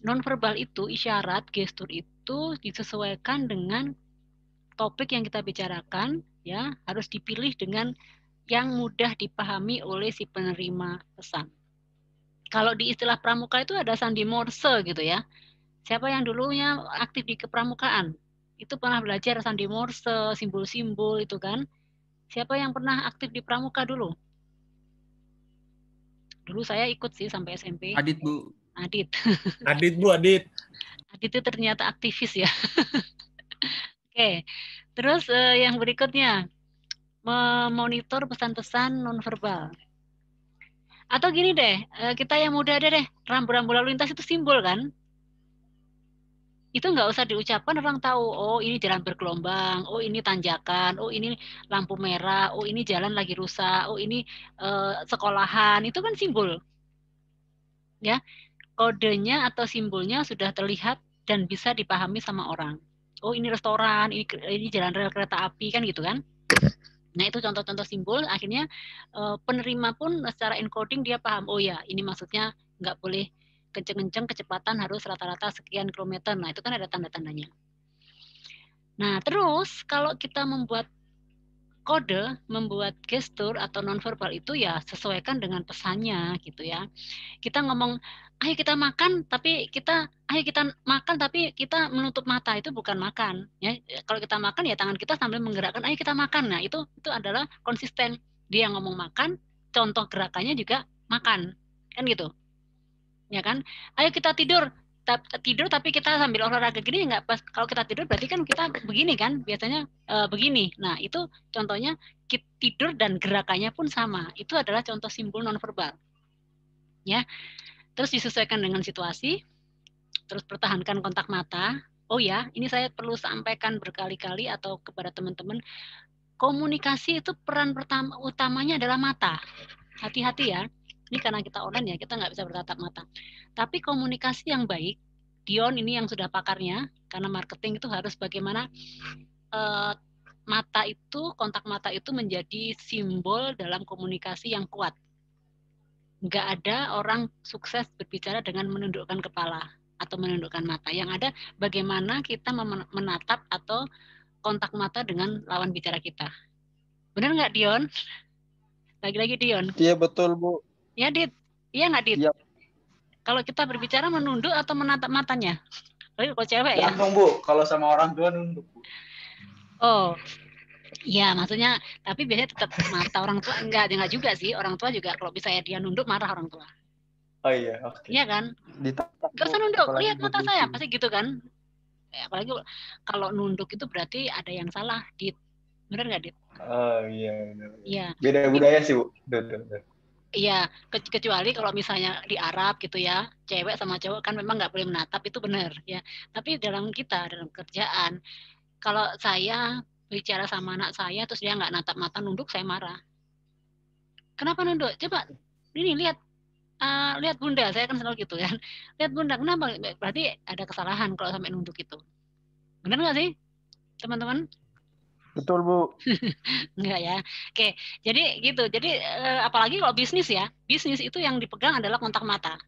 nonverbal itu, isyarat, gestur itu disesuaikan dengan topik yang kita bicarakan, ya harus dipilih dengan yang mudah dipahami oleh si penerima pesan. Kalau di istilah pramuka itu ada sandi morse gitu ya. Siapa yang dulunya aktif di kepramukaan? Itu pernah belajar sandi morse, simbol-simbol itu kan. Siapa yang pernah aktif di pramuka dulu? Dulu saya ikut sih sampai SMP. Adit, Bu. Adit. Adit, Bu, Adit. Adit itu ternyata aktivis ya. Oke. Terus yang berikutnya, memonitor pesan-pesan nonverbal. Atau gini deh, kita yang muda deh, rambu-rambu lalu lintas itu simbol kan? Itu nggak usah diucapkan, orang tahu, oh ini jalan bergelombang, oh ini tanjakan, oh ini lampu merah, oh ini jalan lagi rusak, oh ini sekolahan, itu kan simbol. Ya, kodenya atau simbolnya sudah terlihat dan bisa dipahami sama orang. Oh, ini restoran, ini jalan rel kereta api, kan gitu kan. Nah, itu contoh-contoh simbol, akhirnya penerima pun secara encoding dia paham, oh ya, ini maksudnya nggak boleh kenceng-kenceng, kecepatan harus rata-rata sekian kilometer. Nah, itu kan ada tanda-tandanya. Nah, terus kalau kita membuat kode, membuat gestur atau nonverbal itu ya sesuaikan dengan pesannya gitu ya. Kita ngomong, ayo kita makan tapi kita menutup mata, itu bukan makan ya. Kalau kita makan ya tangan kita sambil menggerakkan, ayo kita makan. Nah, itu adalah konsisten. Dia ngomong makan, contoh gerakannya juga makan. Kan gitu. Ya kan? Ayo kita tidur tapi kita sambil olahraga gini nggak pas. Kalau kita tidur berarti kan kita begini kan, biasanya begini. Nah, itu contohnya tidur dan gerakannya pun sama. Itu adalah contoh simbol nonverbal. Ya. Terus disesuaikan dengan situasi. Terus pertahankan kontak mata. Oh ya, ini saya perlu sampaikan berkali-kali atau kepada teman-teman, komunikasi itu peran utamanya adalah mata. Hati-hati ya. Ini karena kita online ya, kita nggak bisa bertatap mata. Tapi komunikasi yang baik, Dion ini yang sudah pakarnya, karena marketing itu harus bagaimana mata itu, kontak mata itu menjadi simbol dalam komunikasi yang kuat. Nggak ada orang sukses berbicara dengan menundukkan kepala atau menundukkan mata. Yang ada bagaimana kita menatap atau kontak mata dengan lawan bicara kita. Benar nggak, Dion? Lagi-lagi Dion. Iya betul, Bu. Ya, Dit. Iya nggak, Dit? Iya. Kalau kita berbicara menunduk atau menatap matanya? Kalau cewek ya? Gantung, Bu. Kalau sama orang tua nunduk, Bu. Oh, iya maksudnya, tapi biasanya tetap mata orang tua. Enggak juga sih. Orang tua juga kalau misalnya dia nunduk, marah orang tua. Oh iya, oke. Iya kan? Ditatap, Gak usah Bu. nunduk, Apalagi lihat mata begitu. saya. Pasti gitu kan? Apalagi kalau nunduk itu berarti ada yang salah, Dit. Bener nggak, Dit? Oh iya. Iya. Beda budaya sih, Bu. Betul. Iya, kecuali kalau misalnya di Arab gitu ya, cewek sama cowok kan memang nggak boleh menatap, itu benar ya. Tapi dalam kerjaan, kalau saya bicara sama anak saya terus dia nggak natap mata, nunduk, saya marah. Kenapa nunduk? Coba ini lihat Bunda, saya kan selalu gitu kan. Lihat Bunda, kenapa? Berarti ada kesalahan kalau sampai nunduk itu. Benar nggak sih, teman-teman? Betul, Bu. Enggak ya. Oke, jadi gitu. Jadi apalagi kalau bisnis ya. Bisnis itu yang dipegang adalah kontak mata.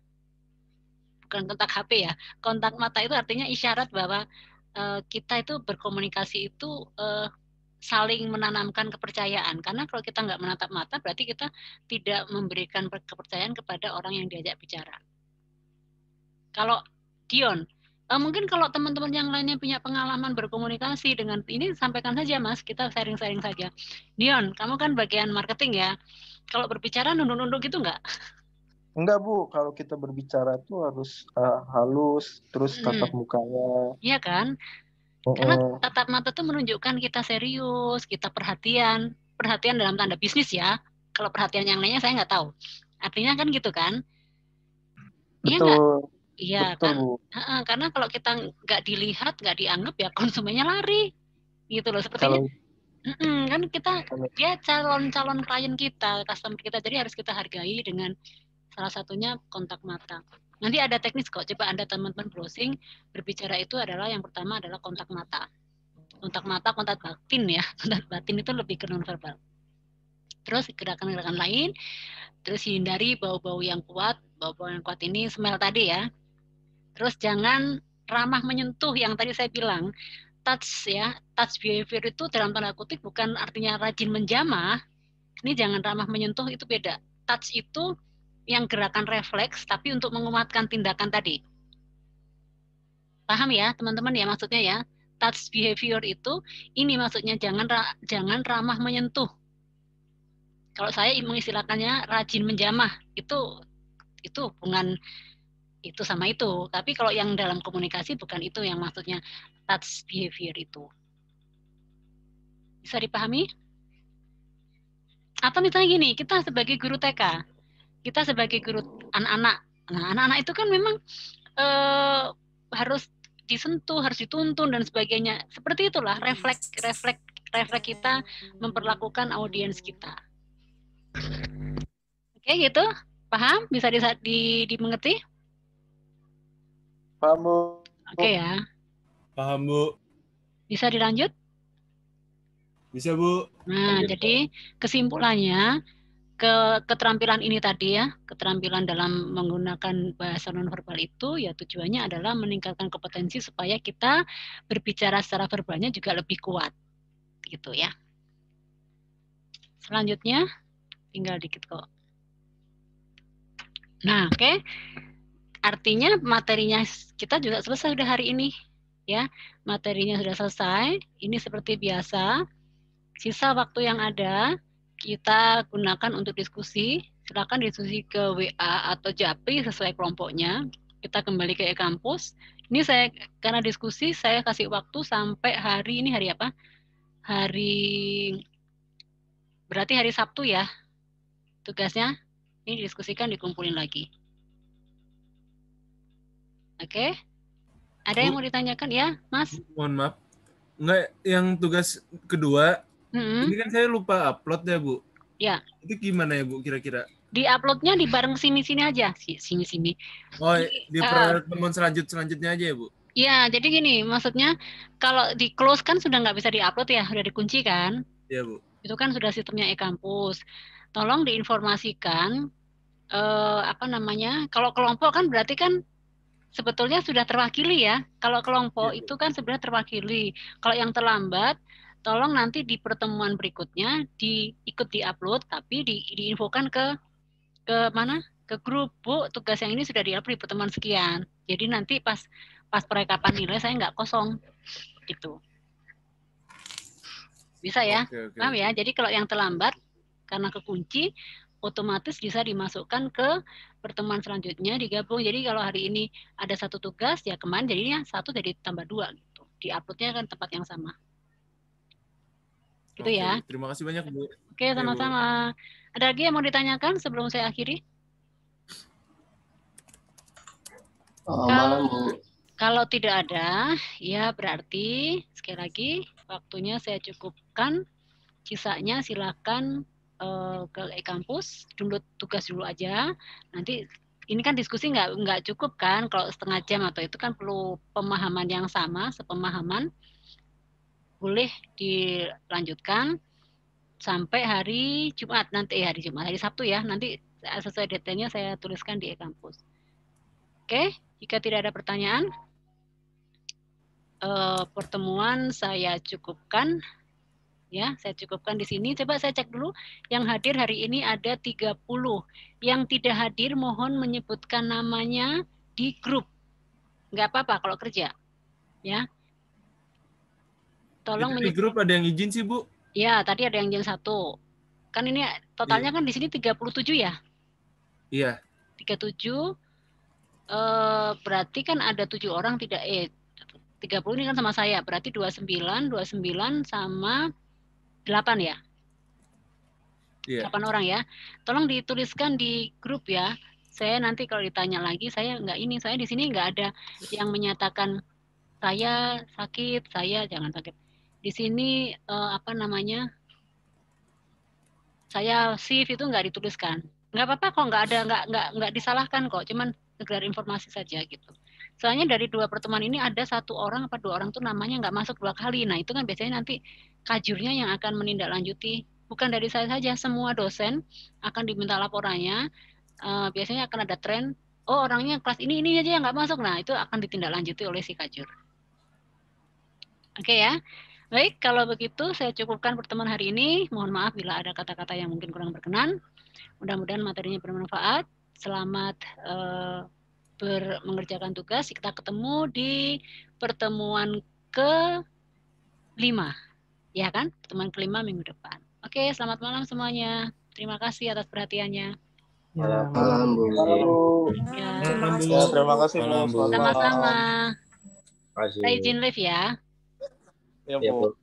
Bukan kontak HP ya. Kontak mata itu artinya isyarat bahwa kita itu berkomunikasi itu saling menanamkan kepercayaan. Karena kalau kita nggak menatap mata, berarti kita tidak memberikan kepercayaan kepada orang yang diajak bicara. Kalau Dion, mungkin kalau teman-teman yang lainnya punya pengalaman berkomunikasi dengan ini, sampaikan saja Mas, kita sharing-sharing saja. Dion, kamu kan bagian marketing ya. Kalau berbicara nunduk-nunduk gitu nggak? Enggak, Bu. Kalau kita berbicara tuh harus halus, terus tatap mukanya. Iya kan? Karena tatap mata tuh menunjukkan kita serius, kita perhatian. Perhatian dalam tanda bisnis ya. Kalau perhatian yang lainnya saya nggak tahu. Artinya kan gitu kan? Iya nggak? Iya kan, karena kalau kita nggak dilihat, nggak dianggap ya konsumennya lari, gitu loh. Sepertinya kan dia calon klien kita, customer kita, jadi harus kita hargai dengan salah satunya kontak mata. Nanti ada teknis kok, coba Anda teman-teman browsing, berbicara itu adalah yang pertama adalah kontak mata. Kontak mata, kontak batin ya, kontak batin itu lebih ke nonverbal. Terus gerakan-gerakan lain, terus hindari bau-bau yang kuat, bau-bau yang kuat ini smell tadi ya. Terus jangan ramah menyentuh yang tadi saya bilang. Touch ya, touch behavior itu dalam tanda kutip bukan artinya rajin menjamah. Ini jangan ramah menyentuh, itu beda. Touch itu yang gerakan refleks tapi untuk menguatkan tindakan tadi. Paham ya teman-teman ya maksudnya ya? Touch behavior itu ini maksudnya jangan ramah menyentuh. Kalau saya mengistilahkannya rajin menjamah, itu hubungan itu sama itu. Tapi kalau yang dalam komunikasi bukan itu yang maksudnya touch behavior itu. Bisa dipahami? Atau misalnya gini, kita sebagai guru TK, kita sebagai guru anak-anak. Nah, anak-anak itu kan memang harus disentuh, harus dituntun dan sebagainya. Seperti itulah refleks kita memperlakukan audiens kita. Oke, gitu. Paham? Bisa dimengerti? Paham, Bu. Oke ya. Paham, Bu. Bisa dilanjut? Bisa, Bu. Nah, jadi kesimpulannya keterampilan ini tadi ya, keterampilan dalam menggunakan bahasa nonverbal itu ya tujuannya adalah meningkatkan kompetensi supaya kita berbicara secara verbalnya juga lebih kuat. Gitu ya. Selanjutnya tinggal dikit kok. Nah, oke. Artinya materinya kita juga selesai udah hari ini. Ya, materinya sudah selesai. Ini seperti biasa. Sisa waktu yang ada kita gunakan untuk diskusi. Silakan diskusi ke WA atau Japri sesuai kelompoknya. Kita kembali ke e-kampus. Ini saya karena diskusi saya kasih waktu sampai hari ini hari apa? Berarti hari Sabtu ya. Tugasnya ini didiskusikan, dikumpulin lagi. Oke. Ada yang mau ditanyakan ya, Mas? Mohon maaf. Enggak, yang tugas kedua, ini kan saya lupa upload ya, Bu. Ya. Itu gimana ya, Bu, kira-kira? Di-uploadnya di bareng sini-sini aja. Sini-sini. Oh, di pertemuan selanjutnya aja ya, Bu? Iya, jadi gini, maksudnya kalau di close kan sudah nggak bisa di-upload ya, udah dikunci kan? Iya, Bu. Itu kan sudah sistemnya e-kampus. Tolong diinformasikan, kalau kelompok kan berarti kan sebetulnya sudah terwakili ya. Kalau kelompok itu kan sebenarnya terwakili. Kalau yang terlambat, tolong nanti di pertemuan berikutnya ikut di-upload, tapi diinfokan ke mana? Ke grup, Bu, tugas yang ini sudah di-upload di pertemuan sekian. Jadi nanti pas perekapan nilai saya nggak kosong. Gitu. Bisa ya? Paham ya? Jadi kalau yang terlambat, karena kekunci, otomatis bisa dimasukkan ke pertemuan selanjutnya digabung. Jadi kalau hari ini ada satu tugas, ya kemarin jadinya 1 jadi tambah 2 gitu. Di-uploadnya kan tempat yang sama. Gitu ya. Terima kasih banyak, Bu. Oke, sama-sama. Ada lagi yang mau ditanyakan sebelum saya akhiri? Kalau tidak ada, ya berarti sekali lagi waktunya saya cukupkan. Sisanya silakan ke e-kampus, download tugas dulu aja. Nanti ini kan diskusi nggak cukup kan kalau setengah jam atau itu kan perlu pemahaman yang sama, sepemahaman. Boleh dilanjutkan sampai hari Jumat nanti, hari Sabtu ya. Nanti sesuai detailnya saya tuliskan di e-kampus. Oke, jika tidak ada pertanyaan, pertemuan saya cukupkan. Ya, saya cukupkan di sini. Coba saya cek dulu. Yang hadir hari ini ada 30. Yang tidak hadir mohon menyebutkan namanya di grup. Nggak apa-apa kalau kerja. Ya. Tolong di grup ada yang izin sih, Bu? Ya, tadi ada yang izin 1. Kan ini totalnya kan di sini 37 ya? Iya. 37. Berarti kan ada 7 orang 30 ini kan sama saya. Berarti 29 sama 8 ya? 8 orang ya. Tolong dituliskan di grup ya. Saya nanti kalau ditanya lagi, saya di sini nggak ada yang menyatakan saya sakit, saya jangan sakit. Di sini saya shift itu nggak dituliskan. Nggak apa-apa kok, nggak disalahkan kok. Cuman sekedar informasi saja gitu. Soalnya dari 2 pertemuan ini ada 1 orang apa 2 orang tuh namanya nggak masuk 2 kali. Nah itu kan biasanya nanti kajurnya yang akan menindaklanjuti. Bukan dari saya saja, semua dosen akan diminta laporannya. Biasanya akan ada tren, oh orangnya kelas ini aja yang nggak masuk. Nah itu akan ditindaklanjuti oleh si kajur. Oke ya. Baik, kalau begitu saya cukupkan pertemuan hari ini. Mohon maaf bila ada kata-kata yang mungkin kurang berkenan. Mudah-mudahan materinya bermanfaat. Selamat mengerjakan tugas. Kita ketemu di pertemuan ke-5. Ya kan? Pertemuan ke-5 minggu depan. Oke, selamat malam semuanya. Terima kasih atas perhatiannya. Malam, Bu. Terima kasih, Bu. Sama-sama. Saya izin live ya. Ya, Bu.